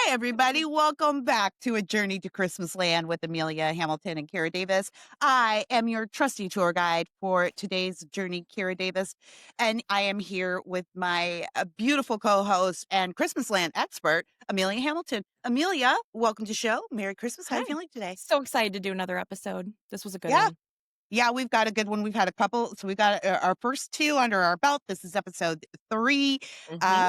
Hi, everybody. Welcome back to A Journey to Christmasland with Amelia Hamilton and Kara Davis. I am your trusty tour guide for today's journey, Kara Davis, and I am here with my beautiful co-host and Christmasland expert, Amelia Hamilton. Amelia, welcome to the show. Merry Christmas. How are you Hi. feeling today? So excited to do another episode. This was a good Yeah. one. Yeah, we've got a good one. We've had a couple. So we've got our first two under our belt. This is Ep.3. hmm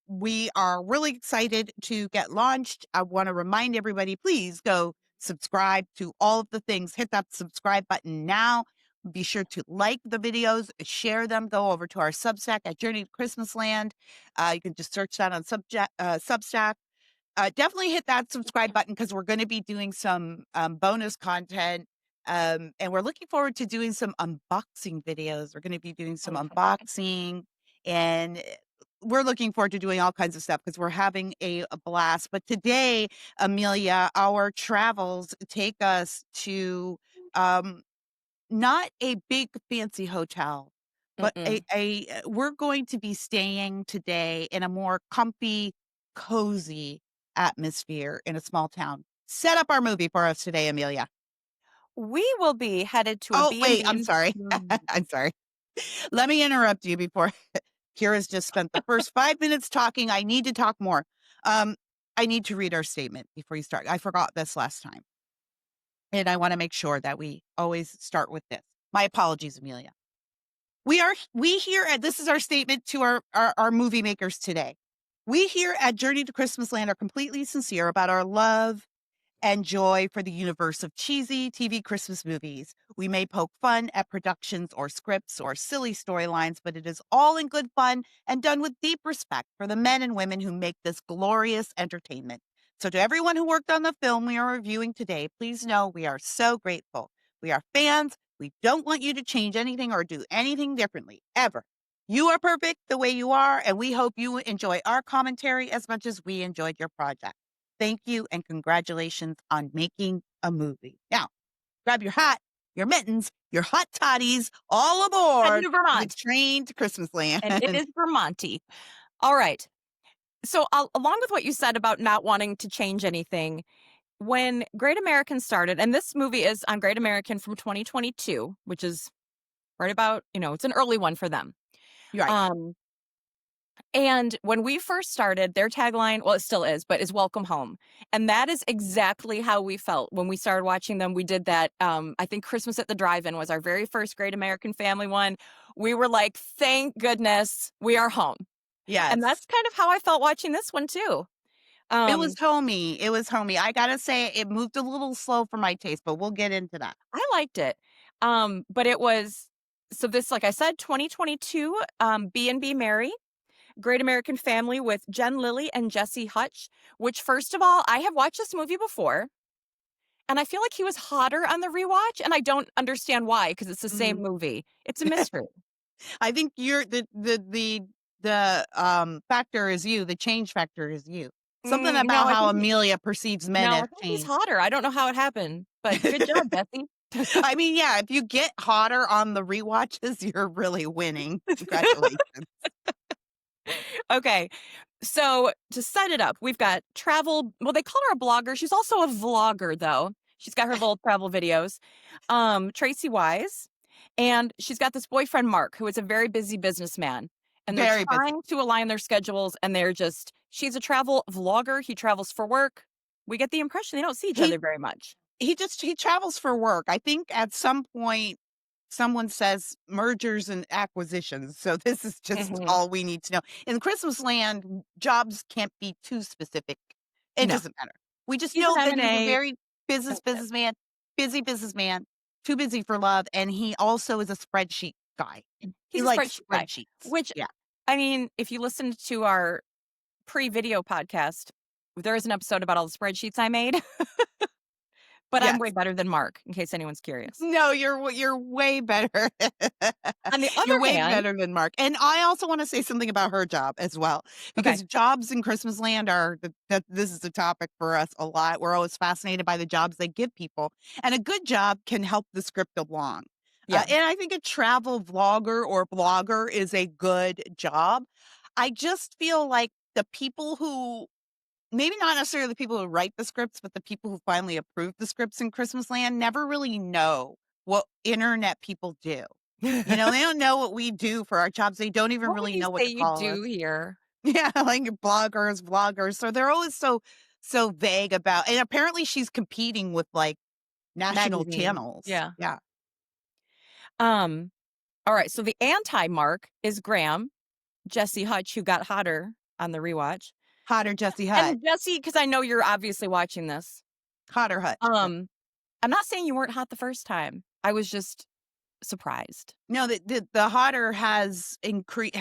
We are really excited to get launched. I want to remind everybody, please go subscribe to all of the things. Hit that subscribe button now. Be sure to like the videos, share them. Go over to our Substack at Journey to Christmasland. You can just search that on Substack. Definitely hit that subscribe button because we're going to be doing some bonus content. And we're looking forward to doing some unboxing videos. We're going to be doing some unboxing and we're looking forward to doing all kinds of stuff because we're having a blast. But today, Amelia, our travels take us to um, not a big fancy hotel, but Mm-mm. we're going to be staying today in a more comfy, cozy atmosphere in a small town. Set up our movie for us today, Amelia. We will be headed to a Oh, wait, I'm B&B. sorry. Mm. I'm sorry. Let me interrupt you before Kira's just spent the first 5 minutes talking. I need to talk more. Um, I need to read our statement before you start. I forgot this last time. And I want to make sure that we always start with this. My apologies, Amelia. We here at this is our statement to our movie makers today. We here at Journey to Christmasland are completely sincere about our love and joy for the universe of cheesy TV Christmas movies. We may poke fun at productions or scripts or silly storylines, but it is all in good fun and done with deep respect for the men and women who make this glorious entertainment. So, to everyone who worked on the film we are reviewing today, please know we are so grateful. We are fans. We don't want you to change anything or do anything differently, ever. You are perfect the way you are, and we hope you enjoy our commentary as much as we enjoyed your project. Thank you and congratulations on making a movie. Now, grab your hat, your mittens, your hot toddies, all Heading aboard to the Vermont. train to Christmasland. And it is Vermonty. All right. So along with what you said about not wanting to change anything, when Great American started, and this movie is on Great American from 2022, which is right about, it's an early one for them. Right. Um, And when we first started, their tagline, well, it still is, but is welcome home. And that is exactly how we felt when we started watching them. We did that. I think Christmas at the Drive-In was our very first Great American Family one. We were like, thank goodness we are home. And Yes. that's kind of how I felt watching this one too. It was Um, homey. It was homey. I gotta say, it moved a little slow for my taste, but we'll get into that. I liked it. But it was, so this, like I said, 2022, B&B Mary. Great American Family with Jen Lilly and Jesse Hutch, which, first of all, I have watched this movie before, and I feel like he was hotter on the rewatch, and I don't understand why, because it's the same Mhm. movie. It's a mystery. I think you're the factor is you. The change factor is you. Something No, about how Amelia perceives men no, has I think he's changed. hotter. I don't know how it happened, but good job, Jesse. I mean, yeah, if you get hotter on the rewatches, you're really winning. Congratulations. Okay, so to set it up, we've got travel. Well, they call her a blogger. She's also a vlogger, though. She's got her little travel videos. Tracy Wise, and she's got this boyfriend Mark, who is a very busy businessman, and they're Very busy. trying to align their schedules. And she's a travel vlogger. He travels for work. We get the impression they don't see each He other very much. he travels for work. I think at some point someone says mergers and acquisitions. So this is just hmm all we need to know. In Christmas land, jobs can't be too specific. It No, doesn't matter. We just he's an know that he's a M&A. very That's it. busy businessman, too busy for love, and he also is a spreadsheet guy. He He's a likes spreadsheet guy, spreadsheets. which, Yeah. I mean, if you listen to our pre-video podcast, there is an episode about all the spreadsheets I made, but I'm way Yes. better than Mark, in case anyone's curious. No, you're way better. On the You're other way hand, better than Mark. And I also want to say something about her job as well, okay, because jobs in Christmas land are that this is a topic for us a lot. We're always fascinated by the jobs they give people, and a good job can help the script along. yeah, And I think a travel vlogger or blogger is a good job. I just feel like the people who maybe not necessarily the people who write the scripts, but the people who finally approve the scripts in Christmasland never really know what internet people do. You know, they don't know what we do for our jobs. They don't even What would really you know what say to you call us. do here? Yeah, like bloggers, vloggers. So they're always so vague about, and apparently she's competing with like national Magazine. channels. Yeah. Yeah. Um, all right. So the anti-Mark is Graham, Jesse Hutch, who got hotter on the rewatch. Hotter Jesse Hut. And Jesse, because I know you're obviously watching this. Hotter Hutch. Yeah. I'm not saying you weren't hot the first time. I was just surprised. No, the hotter has increased.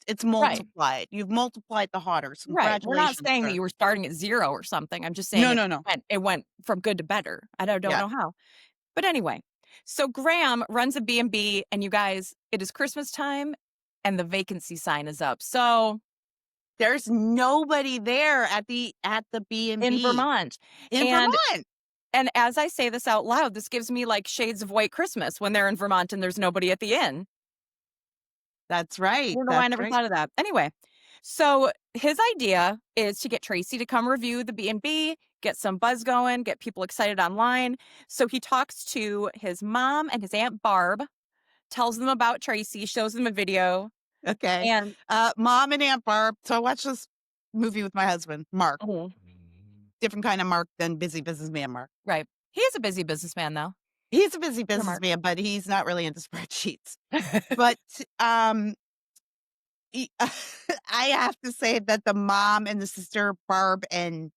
It's Right. multiplied. You've multiplied the hotter. Right. We're not Congratulations, saying that sir. you were starting at 0 or something. I'm just saying No, no, no. it went from good to better. I don't Yeah. know how. But anyway, so Graham runs a B&B, and you guys, it is Christmas time and the vacancy sign is up. So There's nobody there at the in B&B Vermont. in And Vermont. and as I say this out loud, this gives me like shades of White Christmas when they're in Vermont and there's nobody at the inn. That's I right. don't know why I That's never right. thought of that. Anyway, so his idea is to get Tracy to come review the B&B, get some buzz going, get people excited online. So he talks to his mom and his Aunt Barb, tells them about Tracy, shows them a video, Okay. and Mom and Aunt Barb. So I watched this movie with my husband, Mark. Mhm. Different kind of Mark than busy businessman Mark. Right. He is a busy businessman, though. He's a busy Poor Mark. businessman, but he's not really into spreadsheets. But I have to say that the mom and the sister Barb and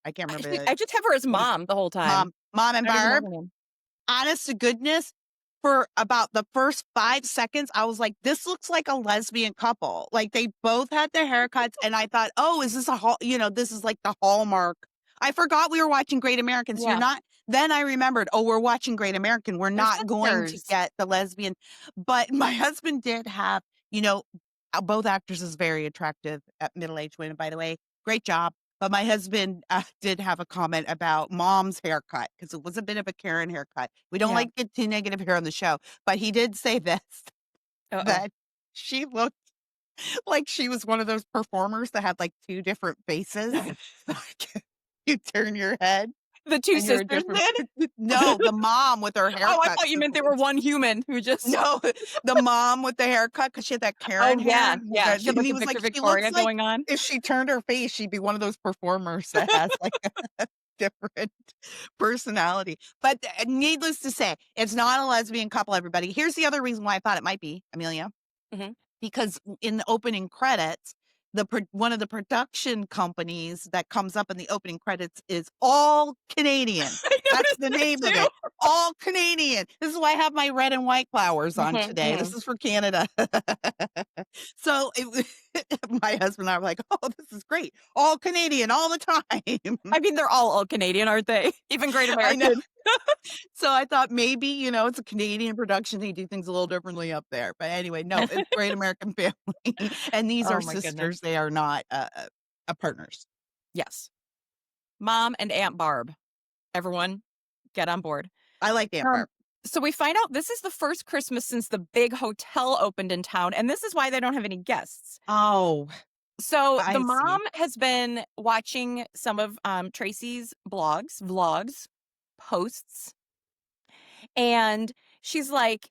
I can't remember I just have her as mom the whole time. mom and I don't even know Barb. her name. Honest to goodness, for about the first 5 seconds, I was like, "This looks like a lesbian couple." Like, they both had their haircuts, and I thought, "Oh, is this this is like the Hallmark." I forgot we were watching Great American, so you're Yeah. not then I remembered, "Oh, we're watching Great American. We're They're not going to sisters. get the lesbian." But my husband did have, both actors is very attractive at middle-aged women, by the way. Great job. But my husband did have a comment about mom's haircut because it was a bit of a Karen haircut. We don't Yeah. like get too negative here on the show, but he did say this Uh-oh. that she looked like she was one of those performers that had like 2 different faces. Like, you turn your head The 2 and you're a sisters different. did? No, the mom with her Oh, I haircut. thought you meant they were one human who just No, the mom with the haircut because she had that Karen hair. yeah. She had, like, He a was like, Victor "She looks Victoria like going on. if she turned her face, she'd be one of those performers that has like a different personality." But needless to say, it's not a lesbian couple, everybody. Here's the other reason why I thought it might be, Amelia, Mhm. because in the opening credits, one of the production companies that comes up in the opening credits is All Canadian. I That's noticed the that name of too. it. All Canadian. This is why I have my red and white flowers on Mhm, today. This mhm. is for Canada. So my husband and I were like, "Oh, this is great. All Canadian all the time." I mean, they're all Canadian, aren't they? Even Great I know. American. So I thought maybe, it's a Canadian production. They do things a little differently up there. But anyway, no, it's Great American Family. And these are Oh my goodness. sisters. They are not partners. Yes. Mom and Aunt Barb. Everyone, get on board. I like Aunt Um, Barb. so we find out this is the first Christmas since the big hotel opened in town, and this is why they don't have any guests. Oh, So the I mom see. has been watching some of Tracy's vlogs, posts, and she's like,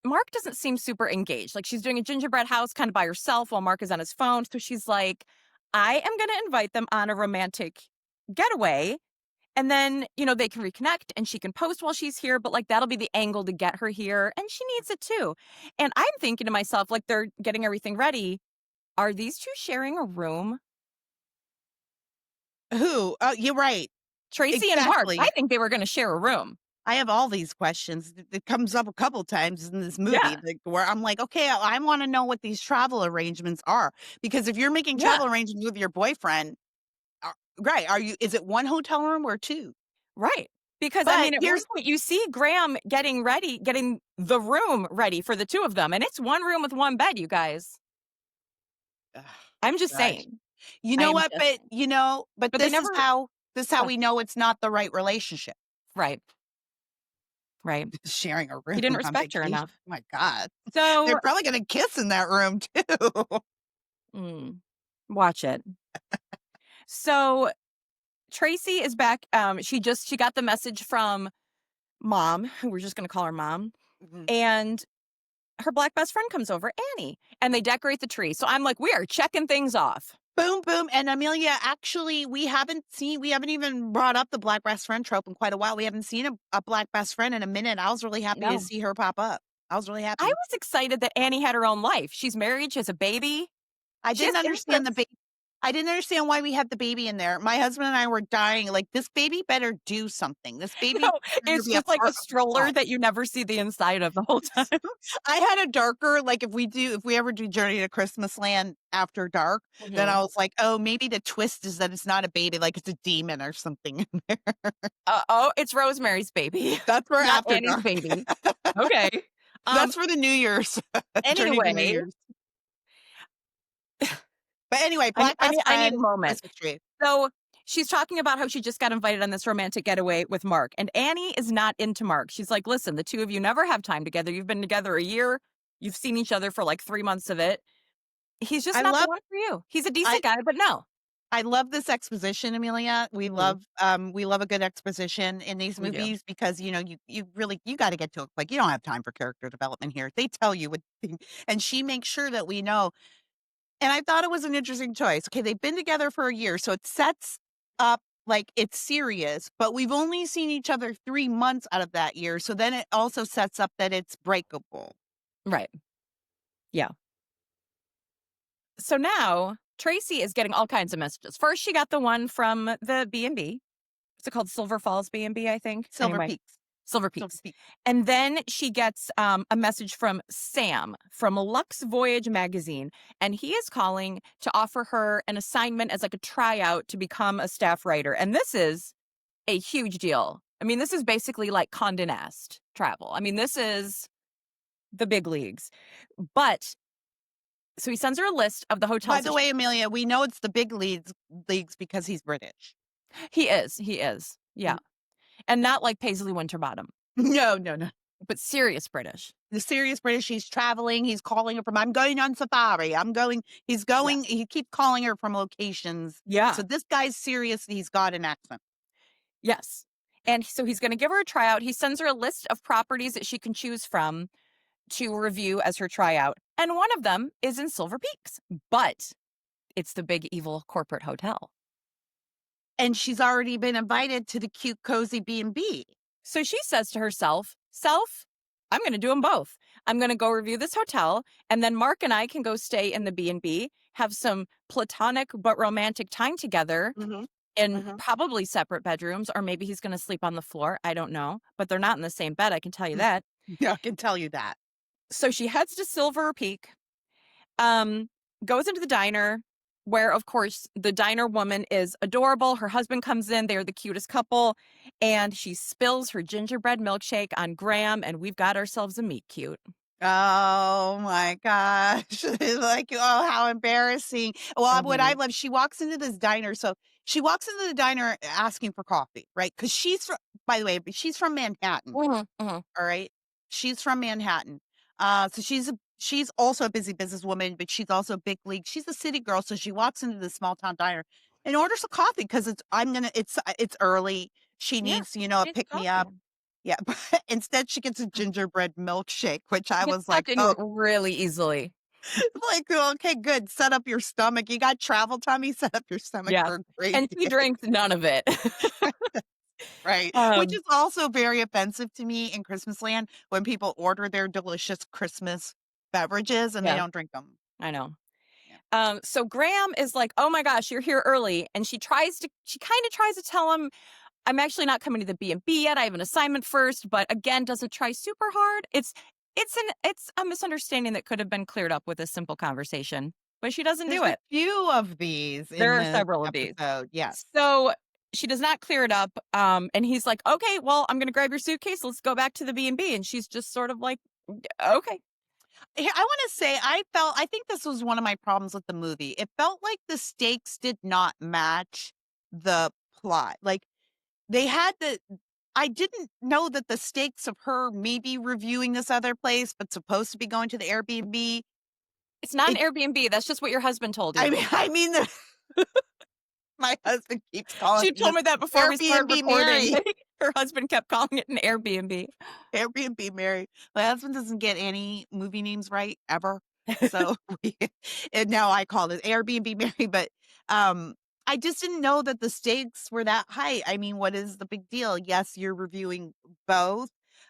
Mark doesn't seem super engaged. Like, she's doing a gingerbread house kind of by herself while Mark is on his phone. So she's like, I am going to invite them on a romantic getaway. And then, they can reconnect and she can post while she's here. But like, that'll be the angle to get her here. And she needs it too. And I'm thinking to myself, like, they're getting everything ready. Are these two sharing a room? Who? Oh, you're right. Tracy and Mark. I Exactly. think they were going to share a room. I have all these questions. It comes up a couple times in this movie Yeah. where I'm like, okay, I want to know what these travel arrangements are. Because if you're making travel arrangements with your boyfriend, right, is it one hotel room or 2? Right. Because, I But mean, at one point you see Graham getting the room ready for the 2 of them. And it's one room with one bed, you guys. Ugh, I'm just gosh. saying. You know am what? just But But this they is how What? we know it's not the right relationship. Right. Right. Sharing a room He didn't on respect her vacation. enough. Oh my God. So, They're probably gonna kiss in that room too. watch it. So Tracy is back. She got the message from mom, who we're just going to call her mom, Mhm. and her black best friend comes over, Annie, and they decorate the tree. So I'm like, we are checking things off. Boom, boom. And Amelia, actually, we haven't even brought up the black best friend trope in quite a while. We haven't seen a black best friend in a minute. I was really happy to No, see her pop up. I was really I happy. was excited that Annie had her own life. She's married. She has a baby. I She has didn't understand the interests. baby. I didn't understand why we had the baby in there. My husband and I were dying. Like, this baby better do something. This baby No, better it's be a just like a part of the stroller plot. that you never see the inside of the whole time. I had a darker, like, if we ever do Journey to Christmasland after dark, then I Mhm. was like, oh, maybe the twist is that it's not a baby, like it's a demon or something in there. Oh, it's Rosemary's baby, That's for not after Annie's dark. baby. Okay. Um. That's for the New Year's, Journey to New Anyway, Year's. But anyway, I, black I need best I need a friend, moment. Christmas tree. So she's talking about how she just got invited on this romantic getaway with Mark, and Annie is not into Mark. She's like, listen, the two of you never have time together. You've been together a year. You've seen each other for like 3 months of it. He's just I not the love one for you. He's a I decent guy, but no. I love this exposition, Amelia. Mhm. We love a good exposition in these We do. movies because you really you got to get to it quick. You don't have time for character development here. They tell you what, and she makes sure that we know. And I thought it was an interesting choice. Okay, they've been together for a year, so it sets up like it's serious, but we've only seen each other 3 months out of that year. So then it also sets up that it's breakable. Right. Yeah. So now Tracy is getting all kinds of messages. First, she got the one from the B&B. What's it called? Silver Falls B&B, I think. Silver Anyway, Peaks. Silver Silver Peaks. Peaks. And then she gets a message from Sam from Lux Voyage magazine. And he is calling to offer her an assignment as like a tryout to become a staff writer. And this is a huge deal. I mean, this is basically like Condé Nast travel. I mean, this is the big leagues. But so he sends her a list of the By hotels the that way, Amelia, we know it's the big leagues because he's British. he is. He is. Yeah. Mm. And not like Paisley Winterbottom, No, no, no. but serious British. The serious British, he's traveling, he's calling her from, I'm going on safari. Yeah. He keeps calling her from locations. Yeah. So this guy's serious. He's got an accent. Yes. And so he's going to give her a tryout. He sends her a list of properties that she can choose from to review as her tryout. And one of them is in Silver Peaks, but it's the big evil corporate hotel. And she's already been invited to the cute, cozy B&B. So she says to herself, I'm going to do them both. I'm going to go review this hotel, and then Mark and I can go stay in the B&B, have some platonic but romantic time together Mhm, in mhm. probably separate bedrooms, or maybe he's going to sleep on the floor. I don't know, but they're not in the same bed. I can tell you that. Yeah, I can tell you that. So she heads to Silver Peak, um, goes into the diner, where, of course, the diner woman is adorable. Her husband comes in. They're the cutest couple. And she spills her gingerbread milkshake on Graham, and we've got ourselves a meet cute. Oh my gosh. Like, oh, how embarrassing. Well, what I Mhm. love, she walks into this diner. So she walks into the diner asking for coffee, right? Because by the way, she's from Manhattan. Mhm, mhm. All right. She's from Manhattan. So she's also a busy businesswoman, but she's also big league. She's a city girl. So she walks into this small town diner and orders some coffee because it's early. She Yeah, needs, a it's pick me up. coffee. Yeah. But instead she gets a gingerbread milkshake, which She I gets was like, sucked into oh, it really easily. like, okay, good. Set up your stomach. You got travel tummy, set up your stomach Yeah. for a great And she day. drinks none of it. Right. Which um, is also very offensive to me in Christmasland when people order their delicious Christmas beverages and they yeah, don't drink them. I know. Yeah. So Graham is like, "Oh my gosh, you're here early," and she kind of tries to tell him, "I'm actually not coming to the B&B yet. I have an assignment first," but again, doesn't try super hard. It's a misunderstanding that could have been cleared up with a simple conversation, but she doesn't There's do a it. few of these in There are this several of these. episode. Yes. So she does not clear it up. And he's like, "Okay, well, I'm gonna grab your suitcase. Let's go back to the B&B." And she's just sort of like, "Okay." I want to say I think this was one of my problems with the movie. It felt like the stakes did not match the plot. Like they had the I didn't know that the stakes of her maybe reviewing this other place, but supposed to be going to the Airbnb. It's not an It Airbnb. That's just what your husband told I you. mean I mean the My husband keeps calling She it told just me that before we started Airbnb recording. Mary. Her husband kept calling it an Airbnb. Airbnb Mary. My husband doesn't get any movie names right ever. So and now I call it Airbnb Mary, but I just didn't know that the stakes were that high. I mean, what is the big deal? Yes, you're reviewing both.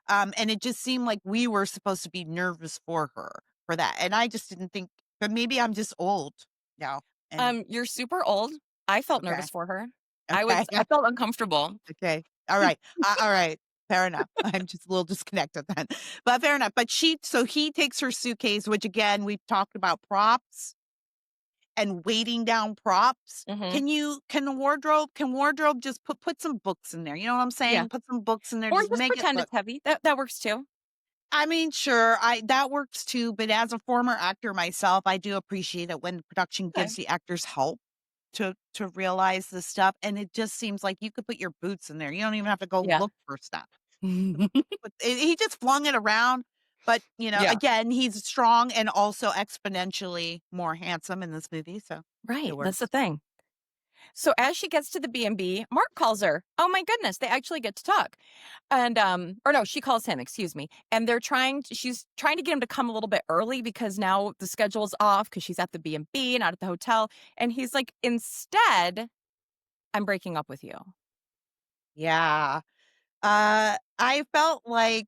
And it just seemed like we were supposed to be nervous for her for that. And I just didn't think, but maybe I'm just old now. And You're super old. I felt okay. nervous for her. Okay. I felt uncomfortable. Okay. All right. All right. Fair enough. I'm just a little disconnected then. But fair enough. But so he takes her suitcase, which again, we've talked about props and weighting down props. Mhm. Can wardrobe just put some books in there? You know what I'm Yeah. saying? Put some books in there, Or just just make it pretend look. it's heavy. That works too. I mean, sure, that works too, but as a former actor myself, I do appreciate it when production Okay. gives the actors help to realize this stuff, and it just seems like you could put your boots in there. You don't even have to go Yeah. look for stuff. But he just flung it around, but, Yeah. again, he's strong and also exponentially more handsome in this movie, so it Right. That's the works. thing. So as she gets to the B&B, Mark calls her. Oh my goodness, they actually get to talk. And or no, she calls him, excuse me. And she's trying to get him to come a little bit early because now the schedule's off because she's at the B&B, not at the hotel. And he's like, "Instead, I'm breaking up with you." Yeah. I felt like,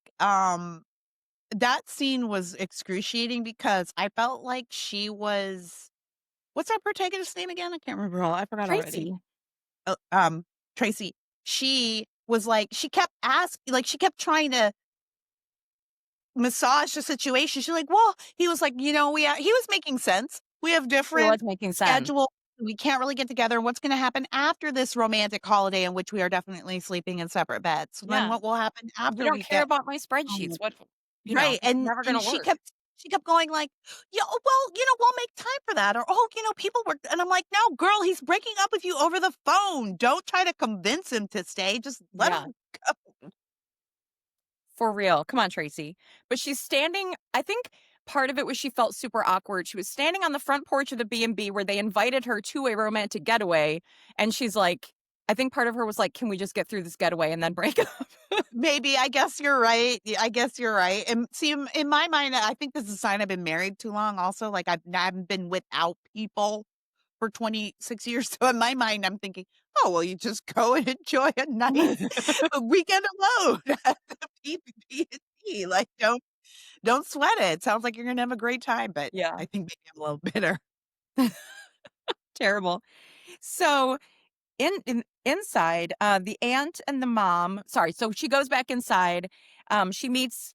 that scene was excruciating because I felt like she was what's our protagonist's name again? I can't remember I forgot already. Tracy. Oh, Tracy. She was like she kept trying to massage the situation. She's like, "Well," he was like, he was making sense. We have He was different making sense. schedules. We can't really get together. What's gonna happen after this romantic holiday in which we are definitely sleeping in separate beds? So then Yeah. what will happen You after don't we care get about my home? spreadsheets. What, Right, it's never going and to work. she kept going like, "Yeah, oh, well, we'll make time for that," or, "Oh, people were," and I'm like, "No, girl, he's breaking up with you over the phone. Don't try to convince him to stay. Just let Yeah. him go." For real. Come on, Tracy. But she's standing, I think part of it was she felt super awkward. She was standing on the front porch of the B&B where they invited her to a romantic getaway. And she's like, I think part of her was like, can we just get through this getaway and then break up? Maybe, I guess you're right. Yeah, I guess you're right. And see, in my mind, I think this is a sign I've been married too long also. Like, I haven't been without people for 26 years. So in my mind, I'm thinking, "Oh, well, you just go and enjoy a nice weekend alone at the P&G. Like, don't sweat it. Sounds like you're gonna have a great time," but Yeah. I think maybe I'm a little bitter. Terrible. So inside, the aunt and the mom, sorry, so she goes back inside. She meets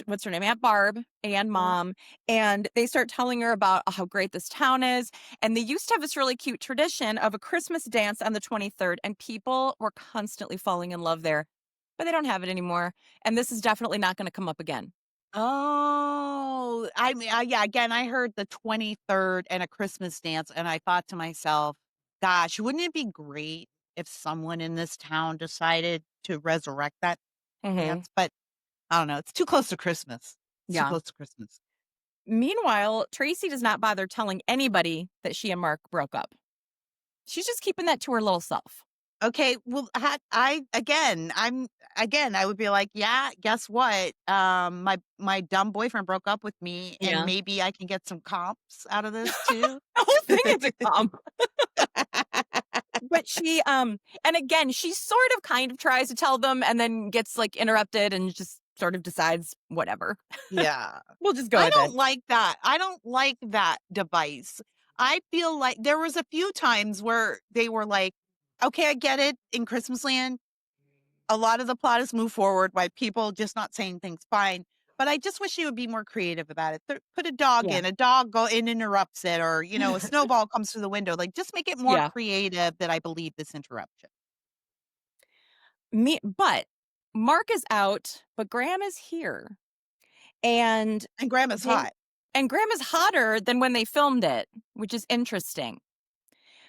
what's her name? Aunt Barb and Yeah. mom. And they start telling her about how great this town is. And they used to have this really cute tradition of a Christmas dance on the 23rd, and people were constantly falling in love there. But they don't have it anymore. And this is definitely not going to come up again. Oh, I mean, yeah, again, I heard the 23rd and a Christmas dance, and I thought to myself, "Gosh, wouldn't it be great if someone in this town decided to resurrect that Hmm. dance?" But I don't know, it's too close to Christmas. It's too Yeah. close to Christmas. Meanwhile, Tracy does not bother telling anybody that she and Mark broke up. She's just keeping that to her little self. Okay, well, I would be like, "Yeah, guess what? My dumb boyfriend broke up with me, and Yeah. maybe I can get some comps out of this too." The whole thing is a comp. But and again, she sort of kind of tries to tell them and then gets like interrupted and just sort of decides whatever. Yeah. We'll just go I with it. don't like that. I don't like that device. I feel like there was a few times where they were like, "Okay, I get it. In Christmasland, a lot of the plot is moved forward by people just not saying things fine." But I just wish you would be more creative about it. Put a dog Yeah. in, a dog go and interrupts it, or a snowball comes through the window. Like, just make it more Yeah. creative that I believe this interruption. But Mark is out, but Graham is here. And And grandma's they hot. and Graham is hotter than when they filmed it, which is interesting.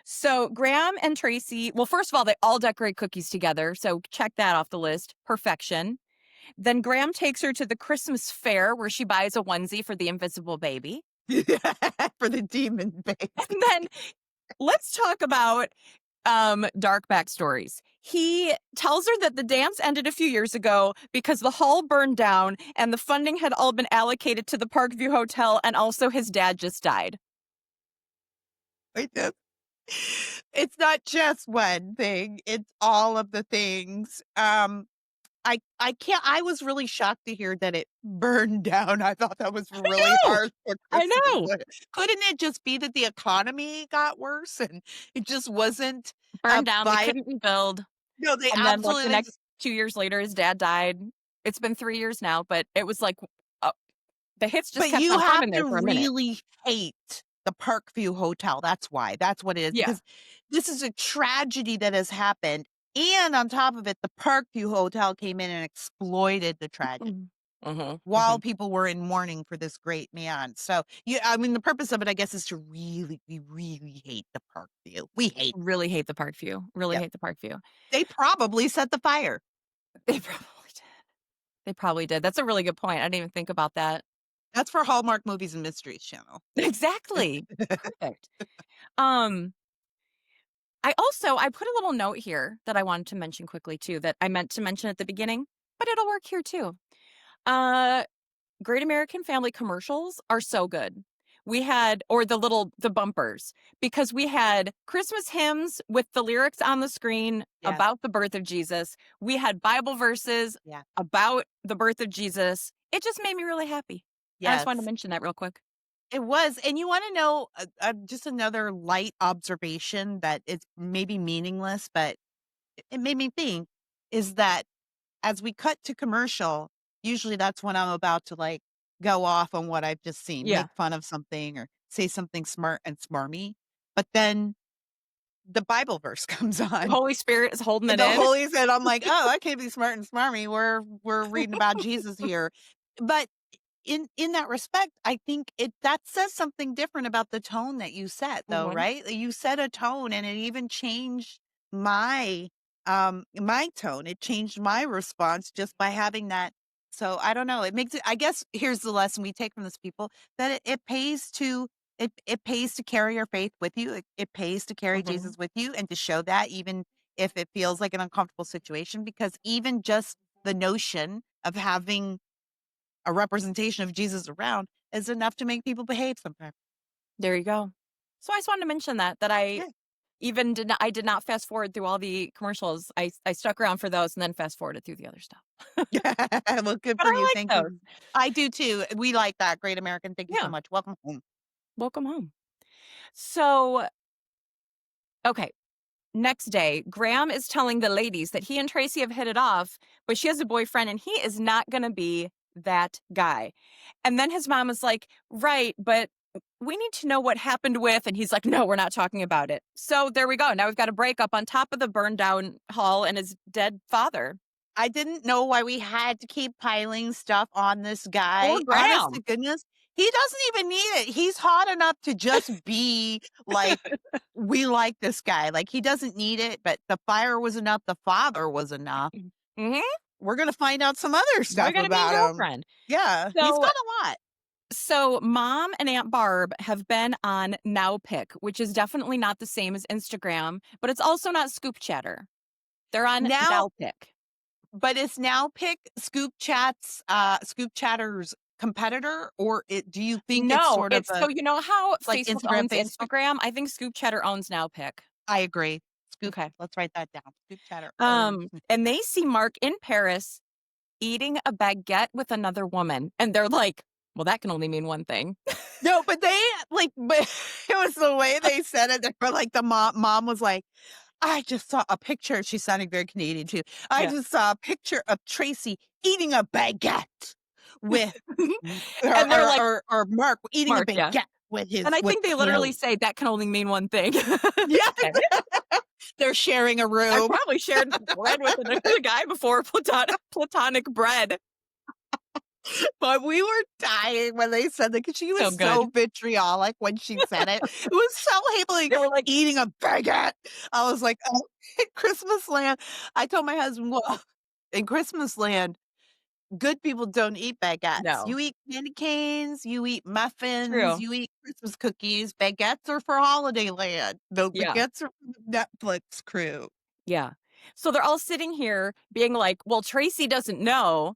So Graham and Tracy, well, first of all, they all decorate cookies together. So check that off the list. Perfection. Then Graham takes her to the Christmas fair where she buys a onesie for the invisible baby. For the demon And baby. then let's talk about dark backstories. He tells her that the dance ended a few years ago because the hall burned down and the funding had all been allocated to the Parkview Hotel, and also his dad just died. Like this. It's not just one thing, it's all of the things. I can't I was really shocked to hear that it burned down. I thought that was really I know. hard for I Christmas. know. Couldn't it just be that the economy got worse and it just wasn't a Burned down. They viable? couldn't rebuild. No, they And then, like, the absolutely. next 2 years later, his dad died. It's been 3 years now, but it was like, uh, the hits just But kept you on have coming there to for a minute. really hate the Parkview Hotel, that's why, that's what it is, Yeah. because this is a tragedy that has happened, and on top of it, the Parkview Hotel came in and exploited the tragedy Mhm. Mhm, while mhm. people were in mourning for this great man. So, yeah, I mean, the purpose of it, I guess, is to we really hate the Parkview. We hate Really hate the Parkview. Really Yep. hate the Parkview. They probably set the fire. They probably did. They probably did. That's a really good point. I didn't even think about that. That's for Hallmark Movies and Mysteries Channel. Exactly. Perfect. Um, I put a little note here that I wanted to mention quickly too, that I meant to mention at the beginning, but it'll work here too. Uh, Great American Family commercials are so good. We had, or the bumpers, because we had Christmas hymns with the lyrics on the screen Yes, about the birth of Jesus. We had Bible verses yeah, about the birth of Jesus. It just made me really happy. I just wanted to yes. mention that real quick. It was, and you wanna know, just another light observation that is maybe meaningless, but it made me think, is that as we cut to commercial, usually that's when I'm about to, like, go off on what I've just seen, Yeah. make fun of something or say something smart and smarmy, but then the Bible verse comes The on. Holy Spirit is holding it The in. Holy said, I'm like, "Oh, I can't be smart and smarmy. We're reading about Jesus here." But in that respect, I think it that says something different about the tone that you set though, Mhm. right? You set a tone and it even changed my my tone. It changed my response just by having that. So I don't know. It makes it I guess here's the lesson we take from this people that it pays to it pays to carry your faith with you. It pays to carry Mhm. Jesus with you and to show that even if it feels like an uncomfortable situation because even just the notion of having a representation of Jesus around is enough to make people behave sometimes. There you go. So I just wanted to mention that I Yeah. I did not fast forward through all the commercials. I stuck around for those and then fast forwarded through the other stuff. Well, good But for I you. like Thank those. you. I do too. We like that. Great American. Thank you so Yeah. much. Welcome home. Welcome home. So, okay. Next day, Graham is telling the ladies that he and Tracy have hit it off, but she has a boyfriend and he is not going to be that guy. And then his mom is like, right, but we need to know what happened with. And he's like, no, we're not talking about it. So there we go. Now we've got a breakup on top of the burned down hall and his dead father. I didn't know why we had to keep piling stuff on this Poor guy. Honest to Graham. goodness, he doesn't even need it. He's hot enough to just be like, we like this guy. Like he doesn't need it, but the fire was enough. The father was enough. Hmm. We're gonna find out some other Boy stuff got a mean about him. girlfriend. Yeah, he's So got a lot. Mom and Aunt Barb have been on Now Pick, which is definitely not the same as Instagram, but it's also not Scoop Chatter. They're on Now Now Pick. but is Now Pick Scoop Chatter's competitor, or do you think it's No, sort of it's a so you know how like Facebook Instagram, owns Facebook? Instagram? I think Scoop Chatter owns Now Pick. I agree. Scoop Okay. let's write that down. Scoop Chatter owns And they see Mark in Paris eating a baguette with another woman, and they're like, "Well, that can only mean one thing." No, but they like but it was the way they said it. They were like the mom was like, "I just saw a picture." She sounded very Canadian too. "I Yeah. just saw a picture of Tracy eating a baguette with And they're like, or Mark eating a "Mark, yeah." baguette And I with think they literally clothes." say that can only mean one thing. Yes. Okay. They're sharing a I've room. probably shared bread with a guy before, platonic bread. But we were dying when they said that because she So was so good. vitriolic when she said it. It was so They like were like, eating a baguette. I was like, oh, in Christmasland. I told my husband, well, in Christmasland, good people don't eat baguettes. No. You eat candy canes, you eat muffins, True. you eat Christmas cookies. Baguettes are for Holiday Land. The Yeah. baguettes are for the Netflix crew. Yeah. So they're all sitting here being like, "Well, Tracy doesn't know,"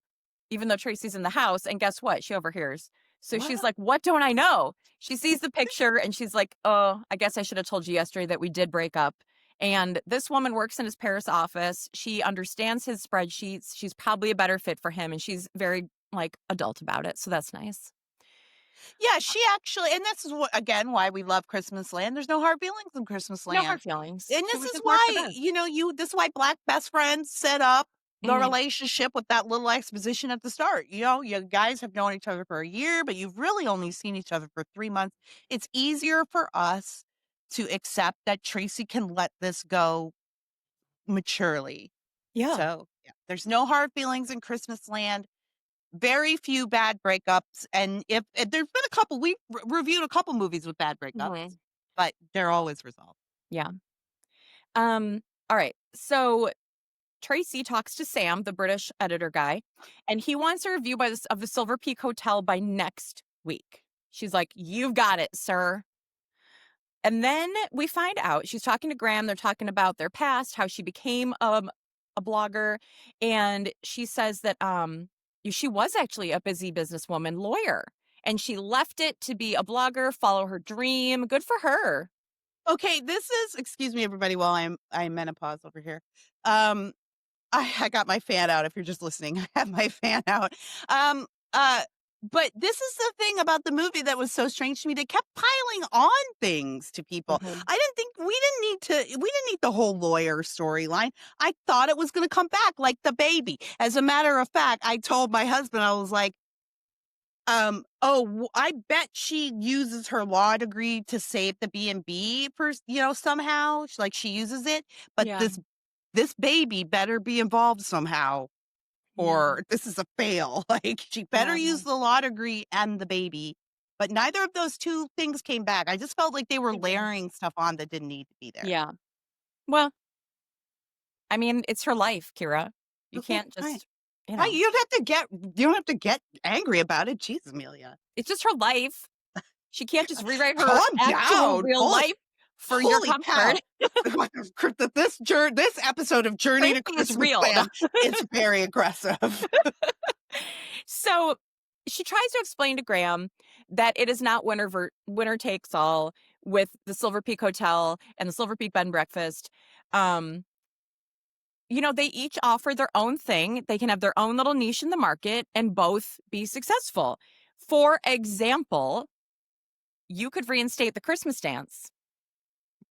even though Tracy's in the house, and guess what? She overhears. So she's What? like, "What don't I know?" She sees the picture and she's like, "Oh, I guess I should have told you yesterday that we did break up." And this woman works in his Paris office. She understands his spreadsheets. She's probably a better fit for him, and she's very, like, adult about it, so that's nice. Yeah, she actually, and this is what, again, why we love Christmasland. There's no hard feelings in No Christmasland. hard feelings. And She this is wishes Mark the why, best. this is why Black best friends set up the Mhm. relationship with that little exposition at the start. You guys have known each other for a year, but you've really only seen each other for 3 months. It's easier for us to accept that Tracy can let this go maturely. Yeah. So, yeah, there's no hard feelings in Christmasland. Very few bad breakups. And if there's been a couple, we reviewed a couple movies with bad breakups, Mhm. but they're always resolved. Yeah. All right. So Tracy talks to Sam, the British editor guy, and he wants a review of the Silver Peak Hotel by next week. She's like, "You've got it, sir." And then we find out she's talking to Graham. They're talking about their past, how she became a blogger, and she says that she was actually a busy businesswoman lawyer, and she left it to be a blogger, follow her dream. Good for her. Okay, this is, excuse me, everybody, while I'm menopause over here. Um, I got my fan out. If you're just listening, I have my fan out. Um, uh, but this is the thing about the movie that was so strange to me. They kept piling on things to people. Mhm. I didn't think we didn't need the whole lawyer storyline. I thought it was going to come back like the baby. As a matter of fact, I told my husband, I was like, I bet she uses her law degree to save the B&B for, somehow. Like she uses it, but Yeah. this baby better be involved somehow, Yeah. or this is a fail. Like she better Yeah. use the law degree and the baby. But neither of those two things came back. I just felt like they were They did. layering stuff on that didn't need to be there. Yeah. Well, I mean, it's her life, Kira. You Okay, can't fine. just, Fine. You don't have to get angry about it. Jeez, Amelia. it's just her life. She can't just rewrite her Calm actual down. real life for your Holy comfort. cow. This episode of Journey to Tracy is real. Christmasland is very aggressive. So she tries to explain to Graham that it is not winner takes all with the Silver Peak Hotel and the Silver Peak Bed and Breakfast. Um, they each offer their own thing. They can have their own little niche in the market and both be successful. For example, you could reinstate the Christmas dance.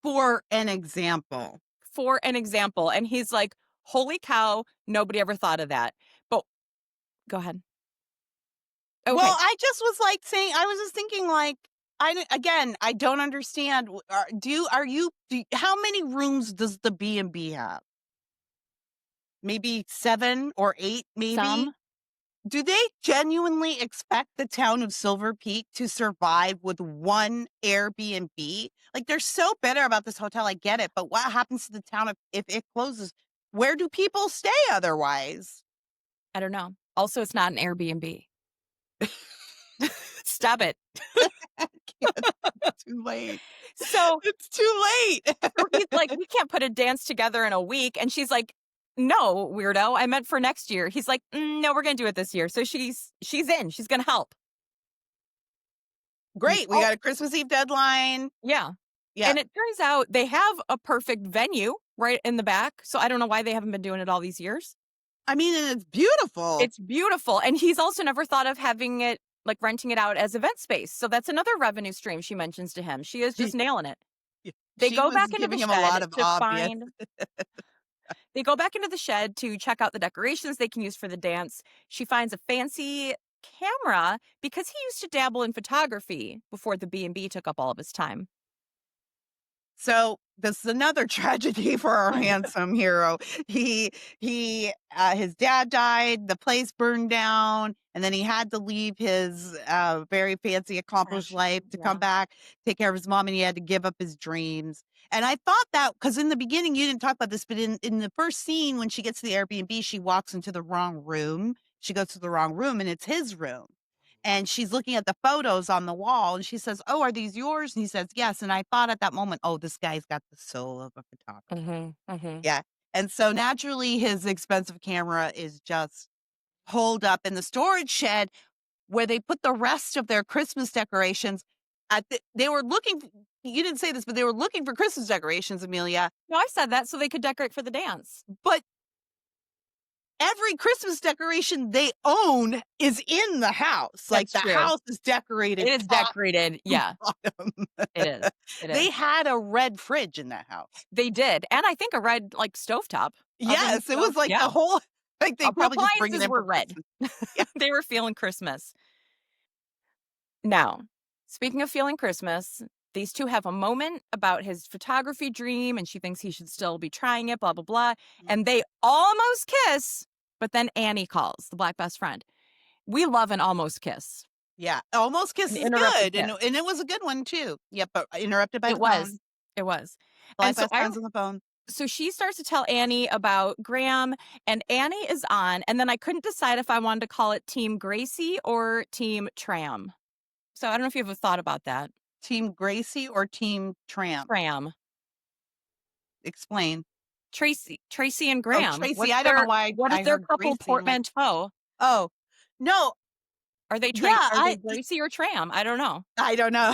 For an example. For an example. And he's like, holy cow, nobody ever thought of that. But go ahead. Okay. Well, I just was like saying, I was just thinking like, I don't understand. How many rooms does the B&B have? Maybe 7 or 8, maybe? Some. Do they genuinely expect the town of Silver Peak to survive with one Airbnb? Like, they're so bitter about this hotel. I get it. But what happens to the town if it closes? Where do people stay otherwise? I don't know. Also, it's not an Airbnb. Stop it. It's too late. So It's too late. so he's like, we can't put a dance together in a week. And she's like, no, weirdo. I meant for next year. He's like, no, we're going to do it this year. So she's in. She's going to help. Great. We got a Christmas Eve deadline. Yeah. Yeah. And it turns out they have a perfect venue right in the back. So I don't know why they haven't been doing it all these years. I mean, and it's beautiful. It's beautiful. And he's also never thought of having it, like renting it out as event space. So that's another revenue stream she mentions to him. She is just nailing it. They She go was back into the giving shed him a lot of to obvious. find. They go back into the shed to check out the decorations they can use for the dance. She finds a fancy camera because he used to dabble in photography before the B&B took up all of his time. So this is another tragedy for our handsome hero. His dad died, the place burned down, and then he had to leave his very fancy, accomplished life to come back, take care of his mom, and he had to give up his dreams. And I thought that, because in the beginning, you didn't talk about this, but in the first scene, when she gets to the Airbnb, she walks into the wrong room. she goes to the wrong room and it's his room. And she's looking at the photos on the wall and she says, "Oh, are these yours?" And he says, "Yes." And I thought at that moment, "Oh, this guy's got the soul of a photographer." Mhm. Mhm. Yeah. And so naturally his expensive camera is just holed up in the storage shed where they put the rest of their Christmas decorations they were looking you didn't say this, but they were looking for Christmas decorations, Amelia, No, I said that so they could decorate for the dance. but every Christmas decoration they own is in the house. Like, That's the true. house is decorated It is top decorated. to Yeah, bottom. it is. It is. They had a red fridge in that house. They did, and I think a red, like, stovetop oven Yes, it was stove. like the Yeah. whole like, they The probably just bring it appliances in were for red. Christmas. Yeah. They were feeling Christmas. Now, speaking of feeling Christmas, these two have a moment about his photography dream, and she thinks he should still be trying it, blah, blah, blah. And they almost kiss, but then Annie calls, the black best friend. We love an almost kiss, Yeah, Almost Kiss an is interrupted good, kiss. and it was a good one too. Yep, but interrupted by It the was. phone. It was. Black And best friends on the phone. so she starts to tell Annie about Graham, and Annie is on, and then I couldn't decide if I wanted to call it Team Gracie or Team Tram. So I don't know if you have a thought about that. Team Gracie or Team Tram? Tram. Explain. Tracy and Oh, Graham. Tracy, I don't know why What is I their heard couple Gracie. I'm like, portmanteau? "Oh, no, yeah, Are they Gracie or Tram? I don't know. I don't know."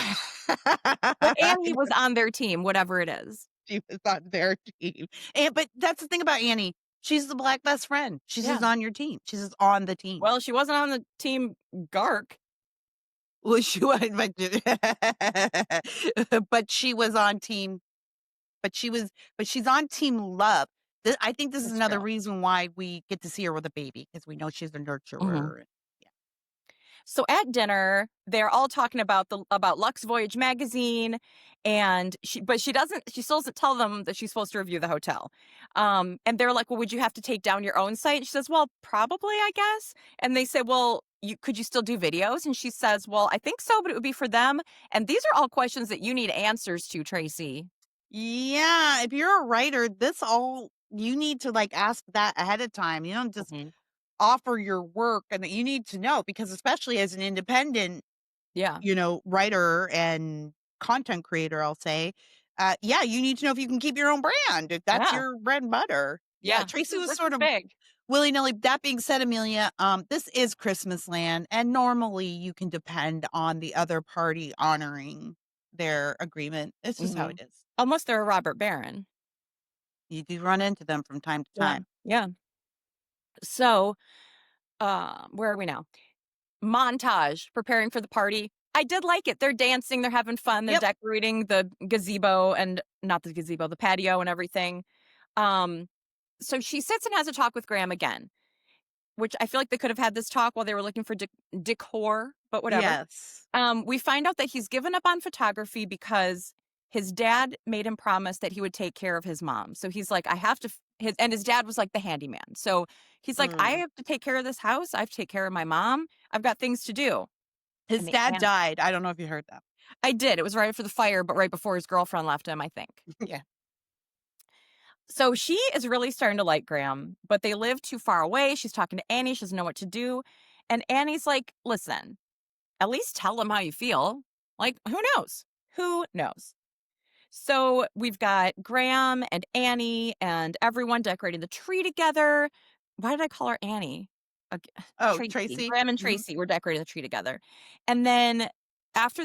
But I Annie was don't on their team, whatever it is. She was on their team, but that's the thing about Annie, she's the black best friend. She's Yeah. just on your team. She's just on the team. Well, she wasn't on the team Gark. Well, she was, but she was on team but she was but she's on team love. I think this is That's another true. reason why we get to see her with a baby because we know she's a Mhm. nurturer. Yeah. So at dinner, they're all talking about about Lux Voyage magazine, and she still doesn't tell them that she's supposed to review the hotel. And they're like, "Well, would you have to take down your own site?" She says, "Well, probably, I guess." And they say, "Well, could you still do videos?" And she says, "Well, I think so, but it would be for them." And these are all questions that you need answers to, Tracy. Yeah, if you're a writer, this all you need to like ask that ahead of time. You don't just Mhm. offer your work and that you need to know because especially as an independent, Yeah. writer and content creator, I'll say, yeah, you need to know if you can keep your own brand, if that's Yeah. your bread and butter. Yeah, Yeah. Tracy was This sort is of big. willy-nilly. That being said, Amelia, this is Christmasland, and normally you can depend on the other party honoring their agreement. It's just how Mhm. it is. Unless they're a Robert Barron. You do run into them from time to Yeah. time. Yeah. So, where are we now? Montage, preparing for the party. I did like it. They're dancing, they're having fun, they're Yep. decorating the gazebo and not the gazebo, the patio and everything. Um, so she sits and has a talk with Graham again, which I feel like they could have had this talk while they were looking for decor, but whatever. Yes. We find out that he's given up on photography because his dad made him promise that he would take care of his mom. So he's like, I have to. His dad was like the handyman. So he's like, I Mm. have to take care of this house. I have to take care of my mom. I've got things to do. His And the dad aunt, died. I don't know if you heard that. I did. It was right after the fire, but right before his girlfriend left him, I think. Yeah. So she is really starting to like Graham, but they live too far away. She's talking to Annie. She doesn't know what to do. And Annie's like, listen, at least tell him how you feel. Like, who knows? Who knows? So we've got Graham and Annie and everyone decorating the tree together. Why did I call her Annie? Okay, Oh, Tracy. Tracy? Graham and Mhm. Tracy were decorating the tree together. And then after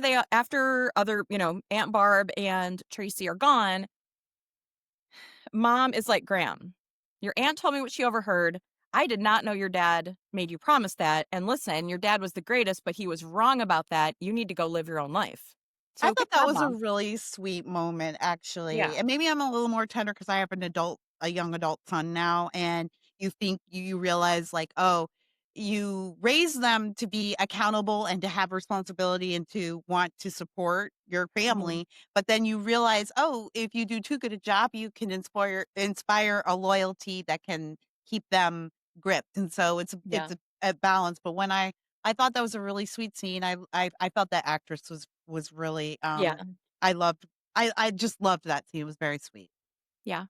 other, Aunt Barb and Tracy are gone, Mom is like, Graham, your aunt told me what she overheard. I did not know your dad made you promise that. And listen, your dad was the greatest, but he was wrong about that. You need to go live your own life. I So thought good that job, was a Mom. really sweet moment, actually. Yeah. And maybe I'm a little more tender because I have a young adult son now. And you realize, like, oh, you raise them to be accountable and to have responsibility and to want to support your Mhm. family. But then you realize, oh, if you do too good a job, you can inspire a loyalty that can keep them gripped. And so Yeah. it's a balance. But I thought that was a really sweet scene. I felt that actress was really Yeah. I just loved that scene. It was very sweet. Yeah.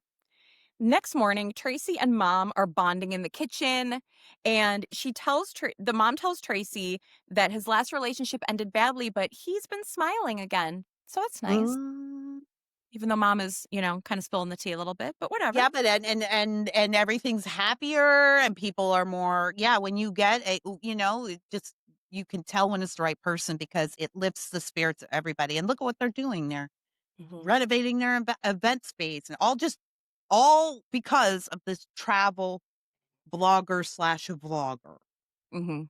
Next morning, Tracy and mom are bonding in the kitchen, and the mom tells Tracy that his last relationship ended badly, but he's been smiling again. So that's nice. Mm. Even though mom is, kind of spilling the tea a little bit, but whatever. Yeah, but and everything's happier and people are more when you get it just you can tell when it's the right person because it lifts the spirits of everybody. And look at what they're doing. They're Hmm. renovating their event space and all because of this travel blogger slash vlogger. Hmm.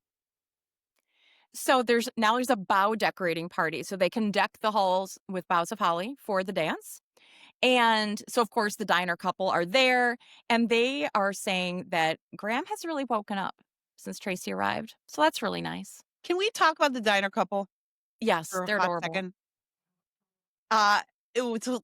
So there's a bough decorating party, so they can deck the halls with boughs of holly for the dance. And so, of course, the diner couple are there, and they are saying that Graham has really woken up since Tracy arrived. So that's really nice. Can we talk about the diner couple Yes, for a they're hot adorable. second? Uh,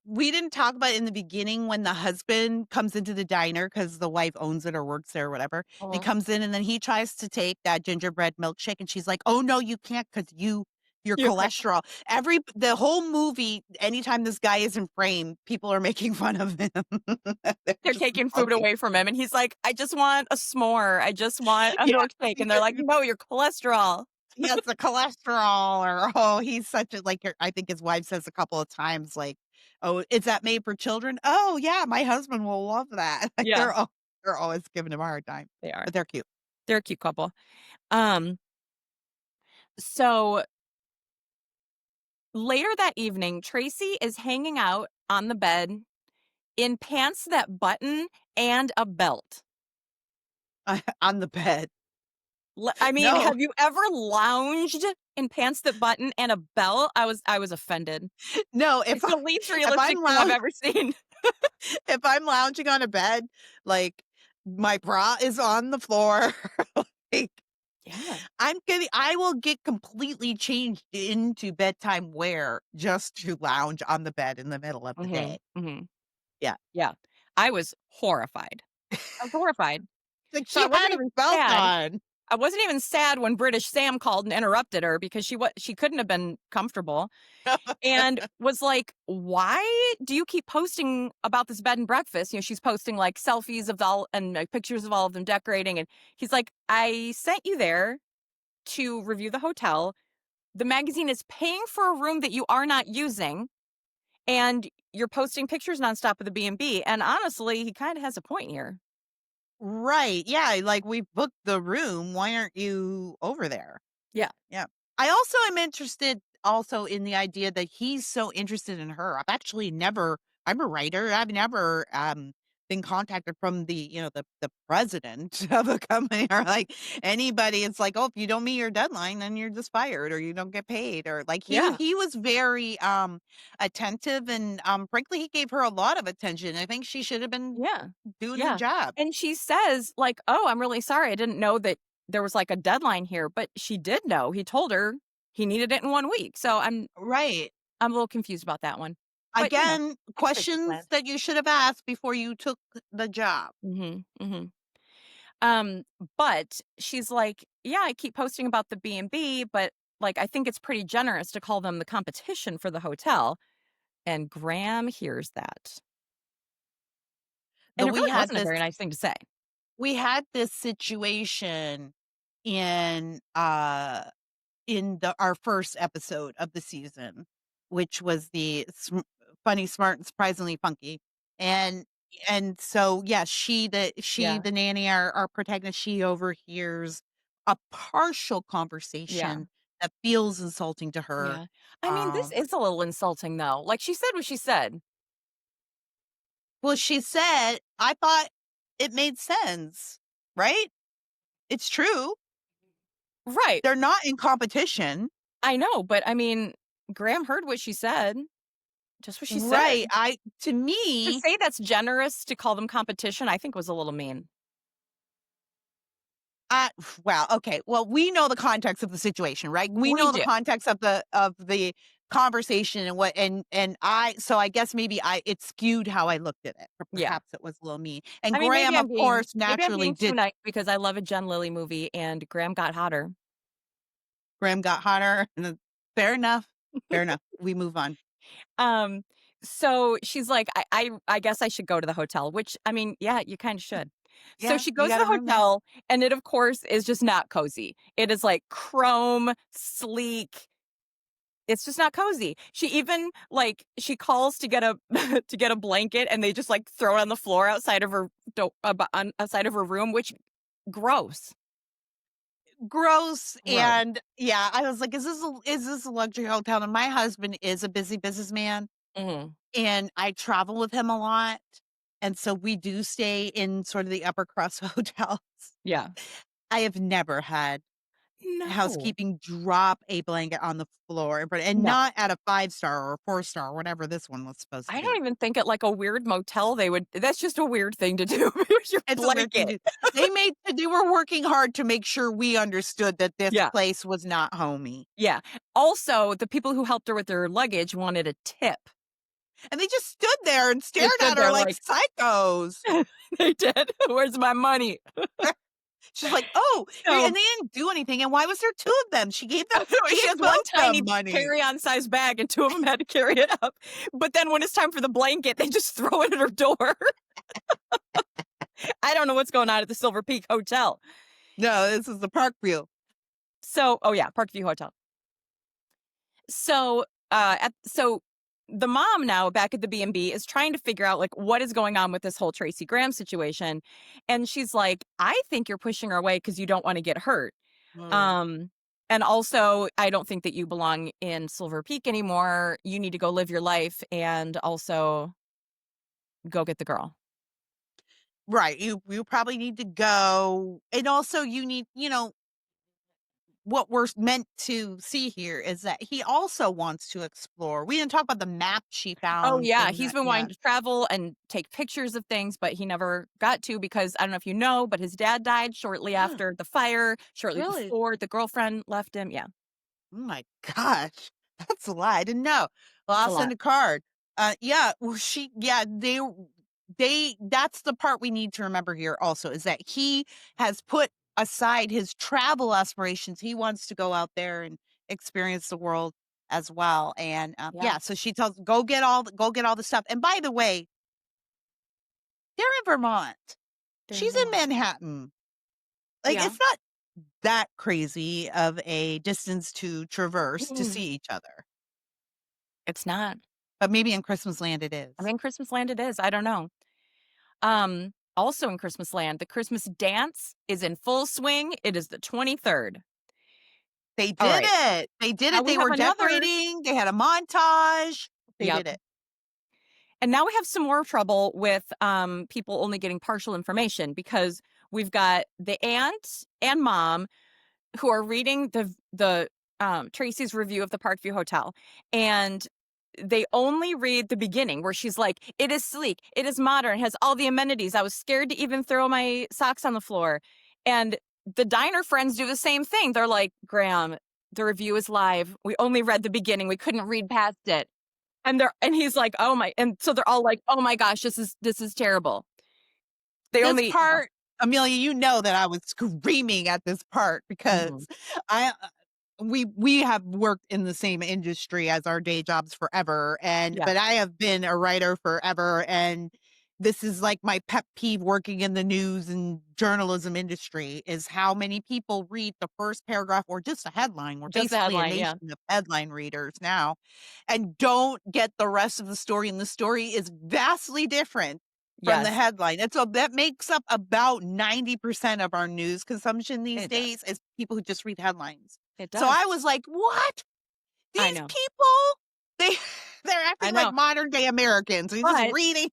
we didn't talk about it in the beginning when the husband comes into the diner because the wife owns it or works there or whatever. He Uh-huh. comes in and then he tries to take that gingerbread milkshake and she's like, "Oh no, you can't because your You're right. cholesterol." The whole movie, anytime this guy is in frame, people are making fun of him. They're They're just taking food mocking. away from him, and he's like, "I just want a s'more. I just want a Yeah, milkshake." And they're like, "No, your cholesterol." he has the cholesterol or, "Oh, he's such a," like, I think his wife says a couple of times, like, "Oh, is that made for children?" "Oh, yeah, my husband will love that." Like, Yeah, they're always giving him a hard time, they are. but they're cute. They're a cute couple. Um, so later that evening, Tracy is hanging out on the bed in pants that button and a belt. On the bed. I mean, No, have you ever lounged in pants that button and a belt? I was offended. no, It's the least if realistic I'm thing I've loung ever seen. if I'm lounging on a bed, like, my bra is on the floor, like, Yeah. I will get completely changed into bedtime wear just to lounge on the bed in the middle of the day. Mhm, mhm. Yeah. Yeah. I was horrified. I was horrified. Like, So I she wasn't had a even belt sad. on. I wasn't even sad when British Sam called and interrupted her because she couldn't have been comfortable and was like, "Why do you keep posting about this bed and breakfast?" She's posting like selfies of all and like, pictures of all of them decorating. And he's like, "I sent you there to review the hotel. The magazine is paying for a room that you are not using, and you're posting pictures nonstop of the B&B." And honestly, he kind of has a point here. Right, yeah, like, "We booked the room, why aren't you over there?" Yeah. Yeah. I also am interested also in the idea that he's so interested in her. I'm a writer. I've never been contacted from the president of a company or like anybody. It's like, "Oh, if you don't meet your deadline, then you're just fired or you don't get paid." Or like Yeah. he was very attentive and frankly he gave her a lot of attention. I think she should have been Yeah. doing the Yeah. job. And she says, like, "Oh, I'm really sorry. I didn't know that there was like a deadline here." But she did know. He told her he needed it in 1 week. So Right. I'm a little confused about that one. But Again, it's Christmasland. questions that you should have asked before you took the job. Mhm. Mhm. Um, but she's like, "Yeah, I keep posting about the B&B, but like I think it's pretty generous to call them the competition for the hotel." And Graham hears that. Though And it really wasn't a very nice thing to say. we had this situation in, in our first episode of the season, which was the Funny, Smart, and Surprisingly Funky, and so, yeah, Yeah. the nanny, our protagonist, she overhears a partial Yeah. conversation that feels insulting to her, Yeah. I mean, this um is a little insulting though. Like she said what she said. well, she said, "I thought it made sense," right? It's true. Right. They're not in competition. I know, but I mean, Graham heard what she said. Just what she Right. said. To To me, say that's generous to call them competition, I think was a little mean. I well, okay. Well, we know the context of the situation, right? We We know the do. context of the conversation and what so I guess maybe I it skewed how I looked at it. Or Yeah. perhaps it was a little me. And I mean, Graham, of course, maybe I'm naturally being too did. nice because I love a Jen Lilly movie and Graham got hotter. Graham got hotter. And then, fair enough. Fair enough. We move on. Um, So she's like, I guess I should go to the hotel, which I mean, yeah, you kind of should. So Yeah, she you goes to got a the room there. hotel, and it, of course, is just not cozy. It is like chrome, sleek. It's just not cozy. She even like she calls to get a to get a blanket, and they just like throw it on the floor outside of her outside of her room, which gross. Gross, Gross. and yeah, I was like, is this a luxury hotel? And my husband is a busy businessman, Mhm. and I travel with him a lot, and so we do stay in sort of the upper crust hotels. Yeah. I have never had No. housekeeping drop a blanket on the floor, but and No. not at a 5-star or a 4-star, whatever this one was supposed to I don't be. even think at like a weird motel they would that's just a weird thing to do. Here's your It's a weird thing blanket. to they were working hard to make sure we understood that this Yeah. place was not homey, Yeah. Also, the people who helped her with her luggage wanted a tip. and they just stood there and They stared stood at her there like like, psychos. they did. Where's my money? She's like, "Oh," So and they didn't do anything, and why was there 2 of them? She she gave has one both tiny them money. carry-on size bag, and two of them had to carry it up. But then when it's time for the blanket, they just throw it at her door. I don't know what's going on at the Silver Peak Hotel. No, this is the Parkview. So, oh yeah, Parkview Hotel. So, so the mom now back at the B&B is trying to figure out like what is going on with this whole Tracy Graham situation, and she's like, "I think you're pushing her away because you don't want to get hurt. Mm. Um, and also, I don't think that you belong in Silver Peak anymore. You need to go live your life and also go get the girl." Right, you probably need to go, and also you need what we're meant to see here is that he also wants to explore. We didn't talk about the map she Oh found yeah, in he's the been yeah. wanting to travel and take pictures of things, but he never got to because I don't know if you know, but his dad died shortly after the fire, shortly Really? before the girlfriend left him. Yeah, Oh my gosh. That's a lie. I didn't know. Well, it's I'll a lot. send a card. Yeah, well, they that's the part we need to remember here also is that he has put aside his travel aspirations. He wants to go out there and experience the world as well. And Yeah, yeah, so she tells go get all the stuff. And by the way, they're in Vermont. they're in She's in Vermont. Manhattan. Like Yeah, it's not that crazy of a distance to traverse to Mm. see each other. It's not. But maybe in Christmasland it I is. mean, Christmasland it is. I don't know. Also in Christmasland, the Christmas dance is in full swing. It is the 23rd. They All did right. it. They did Now it. we They have were another. decorating. They had a montage. They Yep. did it. And now we have some more trouble with people only getting partial information because we've got the aunt and mom who are reading the Tracy's review of the Parkview Hotel, and they only read the beginning where she's like, "It is sleek, it is modern, it has all the amenities. I was scared to even throw my socks on the floor." And the diner friends do the same thing. They're like, "Graham, the review is live. We only read the beginning. We couldn't read past it." And he's like, "Oh my," and so they're all like, "Oh my gosh, this is terrible." They This only, part, Amelia, you know that I was screaming at this part Mhm. because I we have worked in the same industry as our day jobs forever, and Yeah. but I have been a writer forever, and this is like my pet peeve working in the news and journalism industry is how many people read the first paragraph or just a headline. We're Just the basically a headline, yeah. nation of headline readers now and don't get the rest of the story, and the story is vastly different from the Yes, headline, and so that makes up about 90% of our news consumption these it does. days is people who just read headlines. It So does. I was like, "What? I These know. people, they they're I acting like know. modern day Americans. They're just But reading."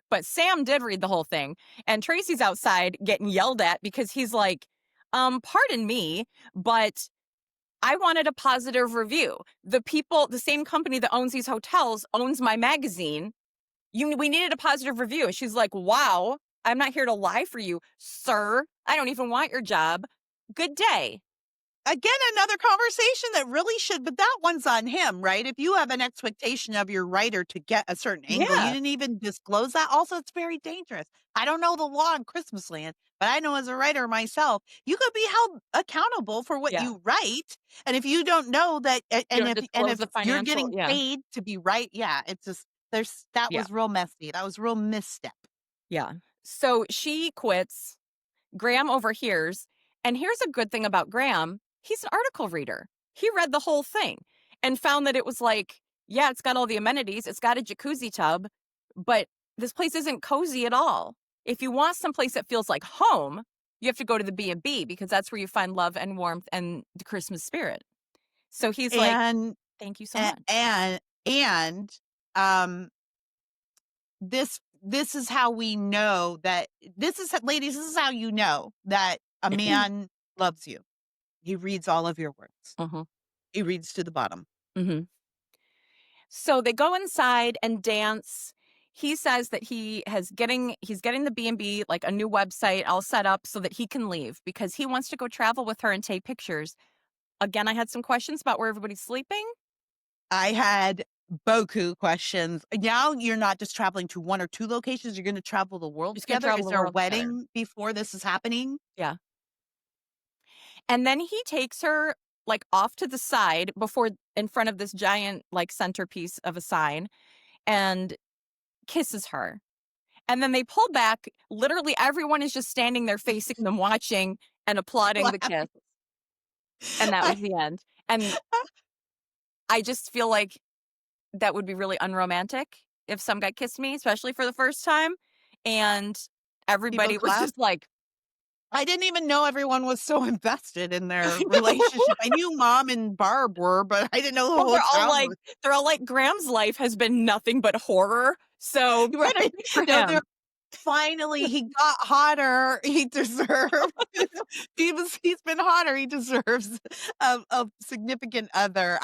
but Sam did read the whole thing, and Tracy's outside getting yelled at because he's like, pardon me, but I wanted a positive review. The same company that owns these hotels owns my magazine. We needed a positive review." And she's like, "Wow, I'm not here to lie for you, sir. I don't even want your job. Good day." again, another conversation that really should, but that one's on him, right? If you have an expectation of your writer to get a certain angle, you Yeah. didn't even disclose that. Also, it's very dangerous. I don't know the law in Christmasland, but I know as a writer myself, you could be held accountable for what Yeah. you write. And if you don't know that, You and don't disclose if the you're financial. getting Yeah. paid to be right, yeah, it's just that Yeah. was real messy. That was a real misstep. Yeah. So she quits. Graham overhears. And here's a good thing about Graham, he's an article reader. He read the whole thing and found that it was like, yeah, it's got all the amenities, it's got a jacuzzi tub, but this place isn't cozy at all. If you want someplace that feels like home, you have to go to the B&B because that's where you find love and warmth and the Christmas spirit. So he's like, And thank you so a- much. and um this is how we know that ladies, this is how you know that a man loves you. He reads all of your words. Mhm. He reads to the bottom. Mhm. So they go inside and dance. He says that he's getting the B&B, like a new website all set up so that he can leave because he wants to go travel with her and take pictures. Again, I had some questions about where everybody's sleeping. I had Boku questions. Now you're not just traveling to one or two locations, you're going to travel the world Just gonna together. travel Is the there a world together. wedding before this is happening? Yeah. And then he takes her like off to the side before in front of this giant like centerpiece of a sign and kisses her. And then they pull back. Literally everyone is just standing there facing them watching and applauding the kiss. And that I, was the end. And I just feel like that would be really unromantic if some guy kissed me, especially for the first time. And people everybody was clap. just like, I didn't even know everyone was so invested in I their know. relationship. I knew Mom and Barb were, but I didn't know the Well, whole town was. they're all like, Graham's life has been nothing but horror. So kind of Right. good for No, they're him. finally he got hotter. He deserved he's been hotter. He deserves a significant other.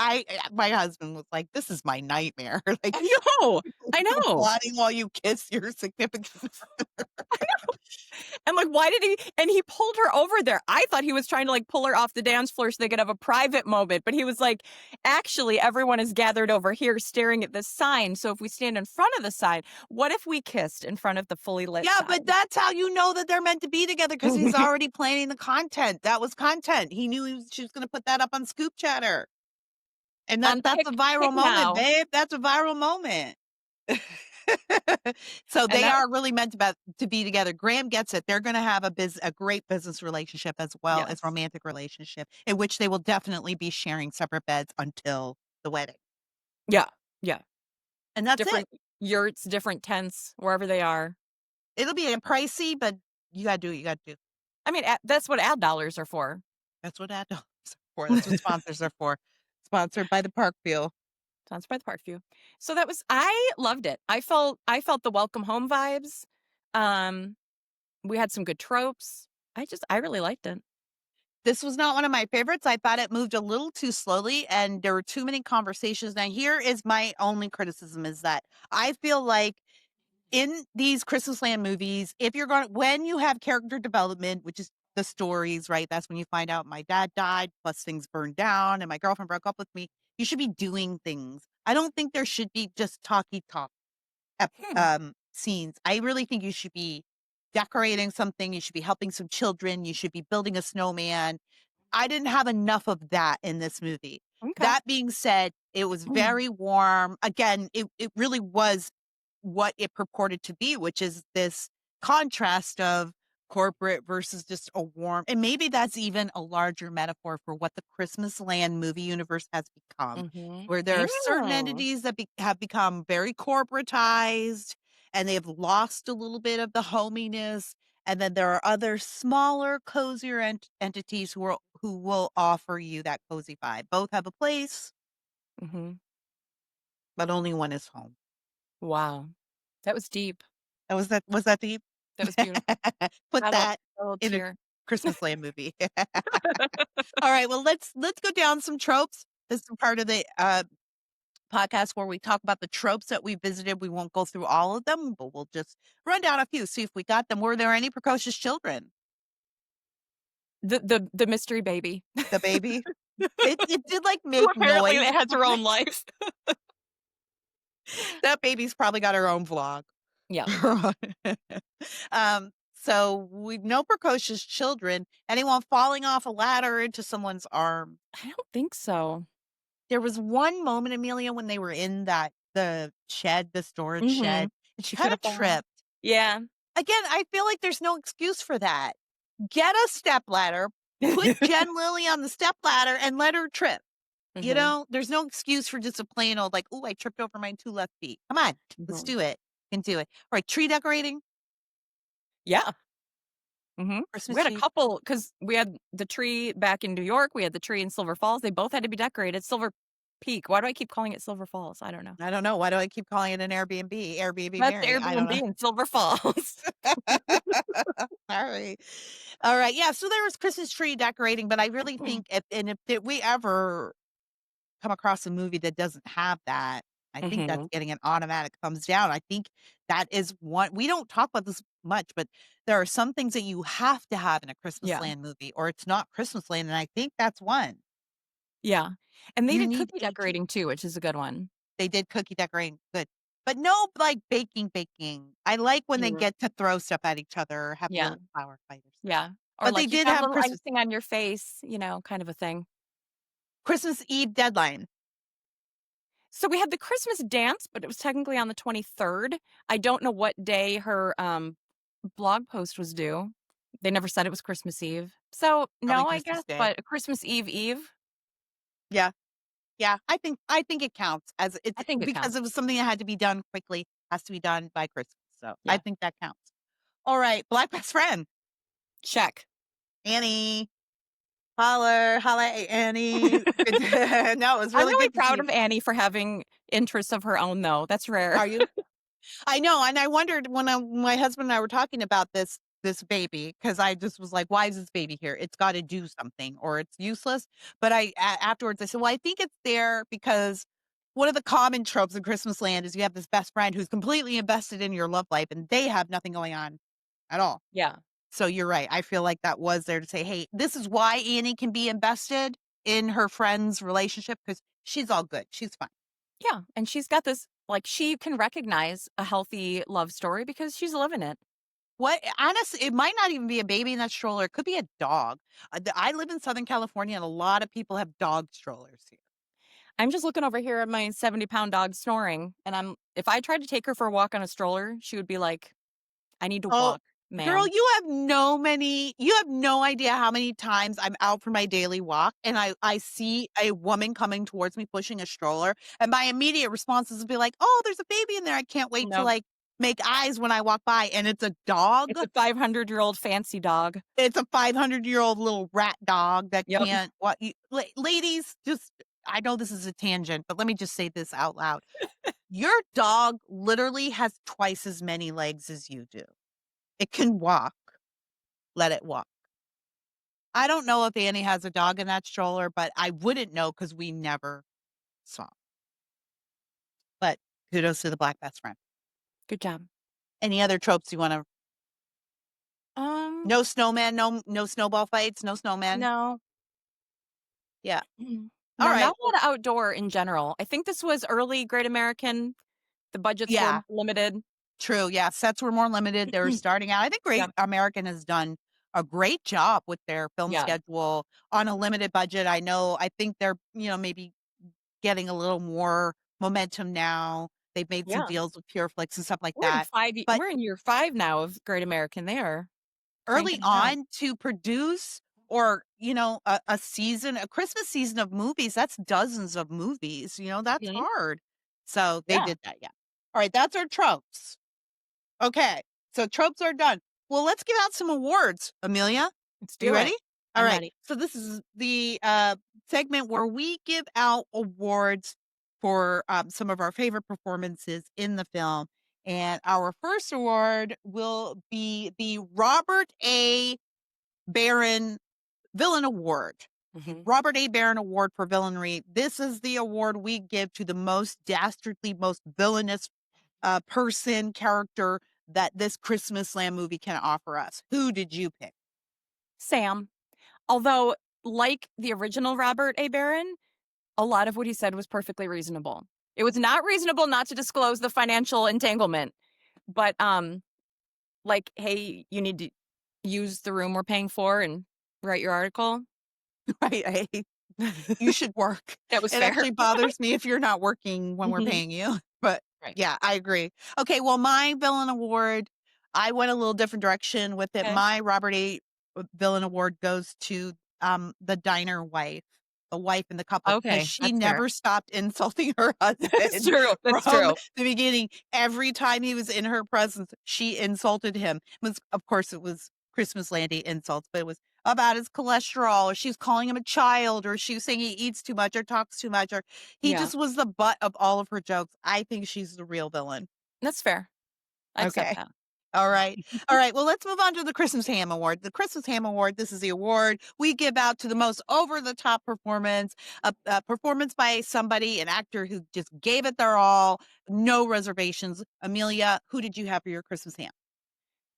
My husband was like, this is my nightmare. Like I know. I know. applauding while you kiss your significant And like, why did he? And he pulled her over there. I thought he was trying to like pull her off the dance floor so they could have a private moment. But he was like, actually, everyone is gathered over here staring at this sign. So if we stand in front of the sign, what if we kissed in front of the fully lit Yeah, but sign? that's how you know that they're meant to be together because he's already planning the content. That was content. He knew she was going to put that up on Scoop Chatter. And On that's a Pick viral moment, Now. babe. That's a viral moment. So And they that was, are really meant to be together. Graham gets it. They're going to have a great business relationship as well as yes. romantic relationship in which they will definitely be sharing separate beds until the wedding. Yeah. Yeah. And that's it. Different yurts, different tents, wherever they are. It'll be pricey, but you got to do what you got to do. I mean, that's what ad dollars are for. That's what ad dollars are for. That's what sponsors are for. Sponsored by the Parkview. Sponsored by the Parkview. So I loved it. I felt the welcome home vibes. Um, we had some good tropes. I really liked it. This was not one of my favorites. I thought it moved a little too slowly and there were too many conversations. Now, here is my only criticism is that I feel like in these Christmasland movies, when you have character development, which is the stories, right? That's when you find out my dad died, plus things burned down, and my girlfriend broke up with me. You should be doing things. I don't think there should be just talky talk Hmm. scenes. I really think you should be decorating something. You should be helping some children. You should be building a snowman. I didn't have enough of that in this movie. Okay. That being said, it was Mm. very warm. Again, it really was what it purported to be, which is this contrast of corporate versus just a warm, and maybe that's even a larger metaphor for what the Christmasland movie universe has become, Mhm. where there are certain Mm. entities that have become very corporatized and they've lost a little bit of the hominess. And then there are other smaller, cozier entities who will offer you that cozy vibe. Both have a place, Mhm. but only one is home. Wow. That was deep. Was that deep? That was beautiful. Put that A little in a tear. Christmasland movie. All right, well, let's go down some tropes. This is part of the podcast where we talk about the tropes that we visited. We won't go through all of them, but we'll just run down a few, see if we got them. Were there any precocious children? The mystery baby, The baby. It did, like, who make apparently noise. has her own life. That baby's probably got her own vlog. Yeah. So we no precocious children. Anyone falling off a ladder into someone's arm. I don't think so. There was one moment, Amelia, when they were in the shed, the storage Mhm. shed, and she She kinda could've fallen. tripped. Yeah. Again, I feel like there's no excuse for that. Get a stepladder, put Jen Lilly on the stepladder, and let her trip. You Mhm. know, there's no excuse for just a plain old like, "Ooh, I tripped over my 2 left feet." Come on, let's Mhm. do it. Can do it. All right, tree decorating, Yeah. Mhm. We Christmas had a tree. couple because we had the tree back in New York, we had the tree in Silver Falls, they both had to be decorated. Silver Peak, why do I keep calling it Silver Falls? I don't know. I don't know. Why do I keep calling it an Airbnb? Airbnb That's Mary. I don't Airbnb know. in Silver Falls. Sorry. All right. Yeah. So there was Christmas tree decorating, but I really think if we ever come across a movie that doesn't have that, I think that's Mhm. getting an automatic thumbs down. I think that is one we don't talk about this much, but there are some things that you have to have in a Yeah. Christmasland movie, or it's not Christmasland, and I think that's one. Yeah. And they You did need cookie 18 decorating too, which is a good one. They did cookie decorating, good. But no, like, baking. I like when they Mm. get to throw stuff at each other, or have a Yeah. little flower fight or stuff. Yeah. Or But they like you've did got a have little icing on your face, kind of a thing. Christmas Eve deadline. So we had the Christmas dance, but it was technically on the 23rd. I don't know what day her blog post was due. They never said it was Christmas Eve. So Probably no, I Christmas guess, Day. but Christmas Eve. Yeah. Yeah, I think it counts as I it's think it because counts. it was something that had to be done quickly, has to be done by Christmas, so I Yeah. think that counts. All right, Black Best Friend, Check. Annie. Holler at Annie. Good no, it was I'm really really good to see proud you. of Annie for having interests of her own though. That's rare. Are you? I know, and I wondered when my husband and I were talking about this baby, because I just was like, "Why is this baby here? It's gotta do something or it's useless." But afterwards, I said, "Well, I think it's there because one of the common tropes in Christmasland is you have this best friend who's completely invested in your love life, and they have nothing going on at all." Yeah. So you're right. I feel like that was there to say, "Hey, this is why Annie can be invested in her friend's relationship because she's all good. She's fine." Yeah. And she's got this, like, she can recognize a healthy love story because she's living it. What honestly, it might not even be a baby in that stroller. It could be a dog. I live in Southern California, and a lot of people have dog strollers here. I'm just looking over here at my 70-pound dog snoring, and if I tried to take her for a walk on a stroller, she would be like, "I need to Oh, walk, girl, ma'am." you have no idea how many times I'm out for my daily walk and I see a woman coming towards me pushing a stroller, and my immediate response is to be like, "Oh, there's a baby in there. I can't wait to, Nope. like, make eyes when I walk by," and it's a dog. It's a 500-year-old fancy dog. It's a 500-year-old little rat dog that Yep. can't what you ladies, just I know this is a tangent, but let me just say this out loud. Your dog literally has twice as many legs as you do. It can walk. Let it walk. I don't know if Annie has a dog in that stroller, but I wouldn't know because we never saw. But kudos to the black best friend. Good job. Any other tropes you wanna Um, no snowman, no snowball fights, no snowman? no. Yeah. No, Alright, not a well lot of outdoor in general. I think this was early Great American. The budgets were yeah. limited. True, yeah, sets were more limited, they were starting out I think Great Yep. American has done a great job with their film Yeah. schedule on a limited budget. I think they're, maybe getting a little more momentum now. They've made some Yeah. deals with PureFlix and stuff like that. But We're in year 5 now of Great American. They are early cranking it out. on to produce or, a Christmas season of movies, that's dozens of movies, that's Mhm. hard. So they Yeah. did that, yeah. All right, that's our tropes. Okay, so tropes are done. Well, let's give out some awards, Amelia. Let's You do ready? it. All I'm right. ready. So this is the segment where we give out awards for some of our favorite performances in the film. And our first award will be the Robert A. Barron Villain Award. The Mhm. Robert A. Barron Award for Villainry. This is the award we give to the most dastardly, most villainous person, character that this Christmasland movie can offer us. Who did you pick? Sam. Although, like the original Robert A. Barron, a lot of what he said was perfectly reasonable. It was not reasonable not to disclose the financial entanglement, but, like, "Hey, you need to use the room we're paying for and write your article." Right? You should work. That was It fair. actually bothers me if you're not working when we're Mhm. paying you. But Right. yeah, I agree. Okay, well, my villain award, I went a little different direction with it. Okay. My Robert A. Villain award goes to the diner wife, the wife in the couple, because Okay, she that's fair. never stopped insulting her That's husband true, that's from true. the beginning. Every time he was in her presence, she insulted him. It was, of course, it was Christmaslandy insults, but it was about his cholesterol, or she was calling him a child, or she was saying he eats too much or talks too much, or he Yeah, just was the butt of all of her jokes. I think she's the real villain. that's fair. I accept Okay. that. All right. All right. Well, let's move on to the Christmas Ham Award. The Christmas Ham Award, this is the award we give out to the most over the top performance, a performance by somebody, an actor who just gave it their all, no reservations. Amelia, who did you have for your Christmas Ham?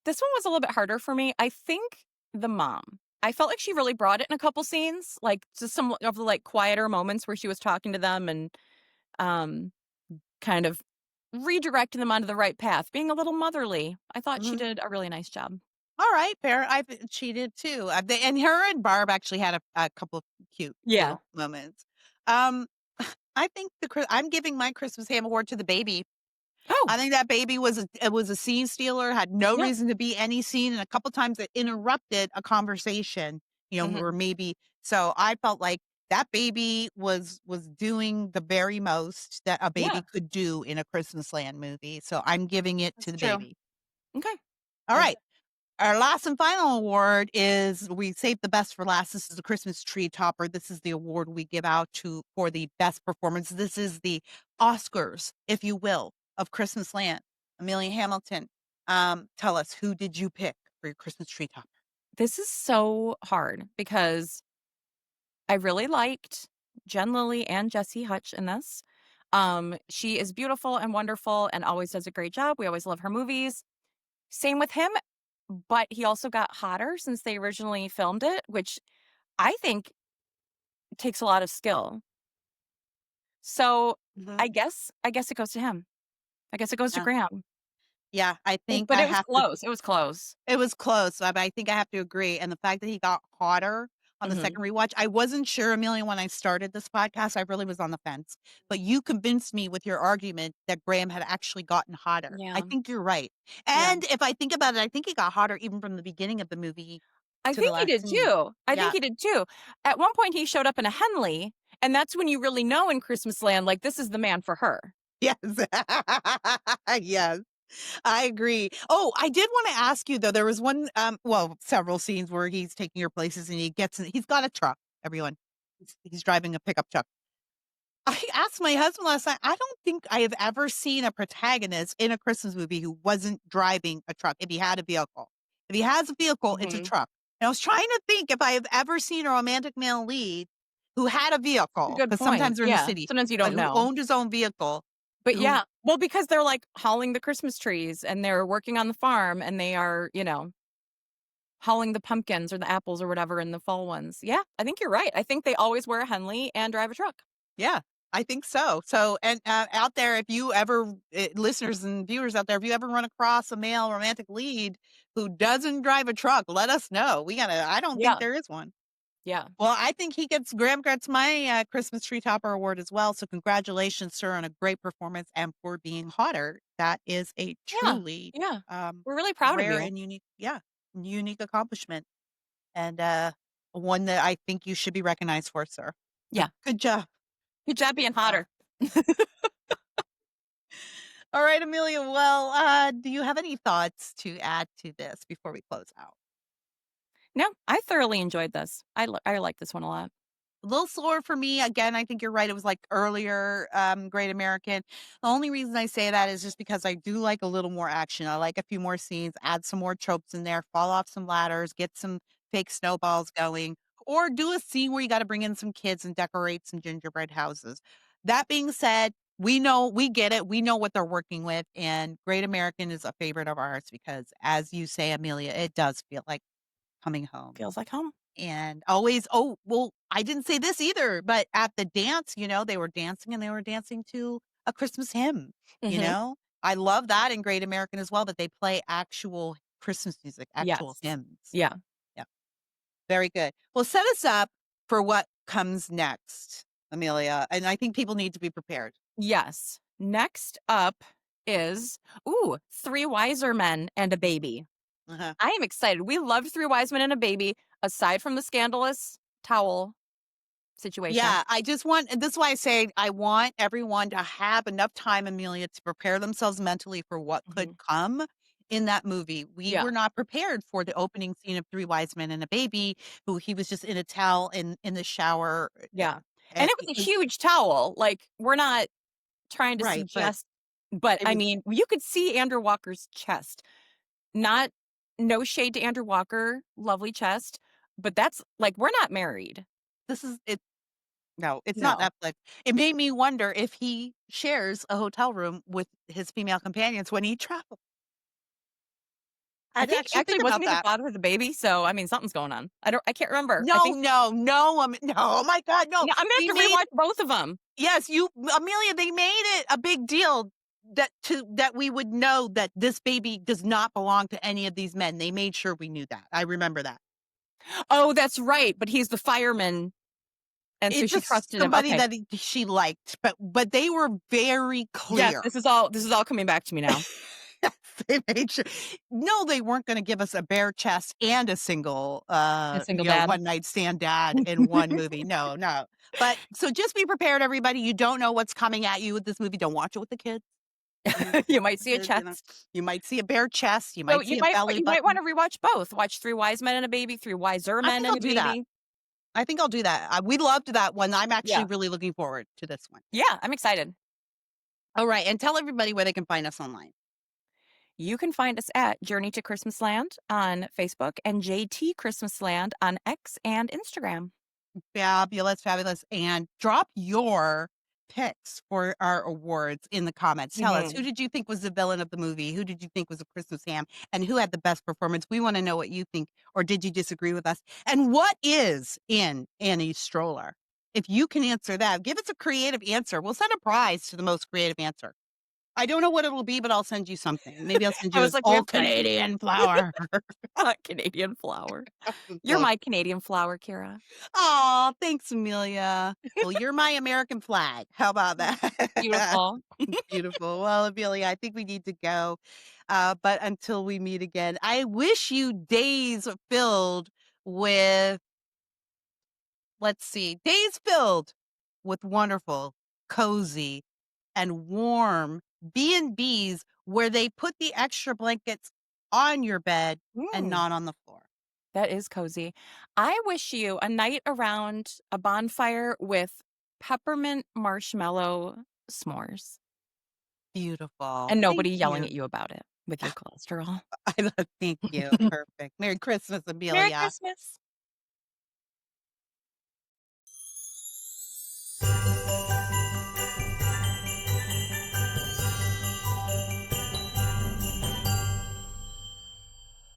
This one was a little bit harder for me. I think the mom. I felt like she really brought it in a couple scenes, like, just some of the, like, quieter moments where she was talking to them and, um, kind of redirecting them onto the right path, being a little motherly. I thought she Mhm. did a really nice job. All right, fair. She did too. And her and Barb actually had a couple of cute Yeah. little moments. Um, I think I'm giving my Christmas Ham Award to the baby. Oh, I think that baby was a scene stealer, had no yeah. reason to be any scene, and a couple times it interrupted a conversation, Mhm. or maybe so I felt like that baby was doing the very most that a Yeah, baby could do in a Christmasland movie, so I'm giving it to that's the true. baby. Okay. All I right. Our last and final award is we saved the best for last. This is the Christmas tree topper. This is the award we give out to for the best performance. This is the Oscars, if you will, of Christmasland. Amelia Hamilton, tell us, who did you pick for your Christmas tree topper? This is so hard because I really liked Jen Lilly and Jessie Hutch in this. She is beautiful and wonderful and always does a great job. We always love her movies. Same with him, but he also got hotter since they originally filmed it, which I think takes a lot of skill. So Mhm. I guess it goes to him. I guess it goes to Yeah. Graham. Yeah, I think But I it was have to. close. It was close. It was close, but I think I have to agree, and the fact that he got hotter on the Mhm. second rewatch, I wasn't sure, Amelia, when I started this podcast, I really was on the fence, but you convinced me with your argument that Graham had actually gotten hotter. I Yeah. think you're right, Yeah. and if I think about it, I think he got hotter even from the beginning of the movie I to the think he last did scene. too. I think Yeah. he did too. At one point, he showed up in a Henley, and that's when you really know in Christmasland, like, this is the man for her. Yes. Yes. I agree. Oh, I did wanna ask you though, there was one, well, several scenes where he's taking her places and he's got a truck, everyone. He's driving a pickup truck. I asked my husband last night, I don't think I have ever seen a protagonist in a Christmas movie who wasn't driving a truck, if he had a vehicle. If he has a vehicle, it's a Mhm. truck. And I was trying to think if I have ever seen a romantic male lead who had a A vehicle, good because point. sometimes they're in the Yeah. city, Sometimes you but don't who know. owned his own vehicle, But who yeah. Well, because they're, like, hauling the Christmas trees, and they're working on the farm, and they are, hauling the pumpkins or the apples or whatever in the fall ones. Yeah, I think you're right. I think they always wear a Henley and drive a truck. yeah, I think so. So, and out there, if you ever, listeners and viewers out there, if you ever run across a male romantic lead who doesn't drive a truck, let us know. I don't think Yeah. there is one. Yeah. Well, I think Graham gets my Christmas tree topper award as well. So, congratulations, sir, on a great performance and for being hotter. That is a Yeah. truly Yeah. um, We're really proud of rare you. and unique, yeah, unique accomplishment, and one that I think you should be recognized for, sir. So, Yeah. good job. Good job being Uh, hotter. All right, Amelia. Well, do you have any thoughts to add to this before we close out? No, I thoroughly enjoyed this. I like this one a lot. A little slower for me. Again, I think you're right. It was like earlier, Great American. The only reason I say that is just because I do like a little more action. I like a few more scenes, add some more tropes in there, fall off some ladders, get some fake snowballs going, or do a scene where you got to bring in some kids and decorate some gingerbread houses. That being said, we get it. We know what they're working with. And Great American is a favorite of ours because, as you say, Amelia, it does feel like coming home. Feels like home. and always oh, well, I didn't say this either, but at the dance, they were dancing and they were dancing to a Christmas hymn, you Mhm. know? I love that in Great American as well, that they play actual Christmas music, actual Yes. hymns. Yeah. Yeah, very good. Well, set us up for what comes next, Amelia, and I think people need to be prepared. Yes. Next up is, Three Wiser Men and a Baby. Uh-huh. I am excited. We loved Three Wise Men and a Baby, aside from the scandalous towel situation. Yeah, I just want and this is why I say I want everyone to have enough time, Amelia, to prepare themselves mentally for what could Mhm. come in that movie. We Yeah. were not prepared for the opening scene of Three Wise Men and a Baby, who he was just in a towel in the shower. Yeah. And And it was a huge towel. Like, we're not trying to right, but suggest, but it I was mean, you could see Andrew Walker's chest. Not No shade to Andrew Walker, lovely chest, but that's like, we're not married. this is it no, it's not No. Netflix. It made me wonder if he shares a hotel room with his female companions when he travels. I I'd think actually actually think wasn't about he the that. father of the baby? So, I mean, something's going on. I can't remember. I No, think no, no, no, oh my god, no. no, I'm gonna They have to made rewatch both of them. Yes, Amelia, they made it a big deal that we would know that this baby does not belong to any of these men. They made sure we knew that. I remember that. Oh, that's right, but he's the fireman, and so It's she just trusted him. somebody Okay. that she liked, but they were very Yes, clear. this is all coming back to me now. They made sure No, they weren't gonna give us a bare chest and a single, A single dad. one night stand dad in one movie. No, no. But so just be prepared, everybody. You don't know what's coming at you with this movie. Don't watch it with the kids. Don't watch You it might with see a the kids. chest. You might see a bare chest, you So might see a belly you might button. wanna rewatch both. Watch Three Wise Men and a Baby, Three Wiser I Men think and I'll a do that. Baby. I think I'll do that. We loved that one. I'm actually Yeah. really looking forward to this one. Yeah, I'm excited. All right, and tell everybody where they can find us online. You can find us at Journey to Christmasland on Facebook and JTChristmasland on X and Instagram. Fabulous, fabulous, and drop your picks for our awards in the comments. Tell us, who Mhm. did you think was the villain of the movie? Who did you think was a Christmas ham? And who had the best performance? We wanna know what you think, or did you disagree with us? And what is in Annie's stroller? If you can answer that, give us a creative answer. We'll send a prize to the most creative answer. I don't know what it'll be, but I'll send you something. Maybe I'll send I you was this like, we have old time. Canadian flower. Canadian flower. You're So my Canadian flower, Kira. aw, thanks, Amelia. Well, you're my American flag. How about that? Beautiful. Beautiful. Well, Amelia, I think we need to go. But until we meet again, I wish you days filled with, let's see, days filled with wonderful, cozy, and warm B&Bs where they put the extra blankets on your bed and Mm, not on the floor. that is cozy. I wish you a night around a bonfire with peppermint marshmallow s'mores Beautiful. and Thank nobody yelling you. at you about it with your cholesterol. I love Thank you. Perfect. Merry Christmas, Merry Amelia. Christmas.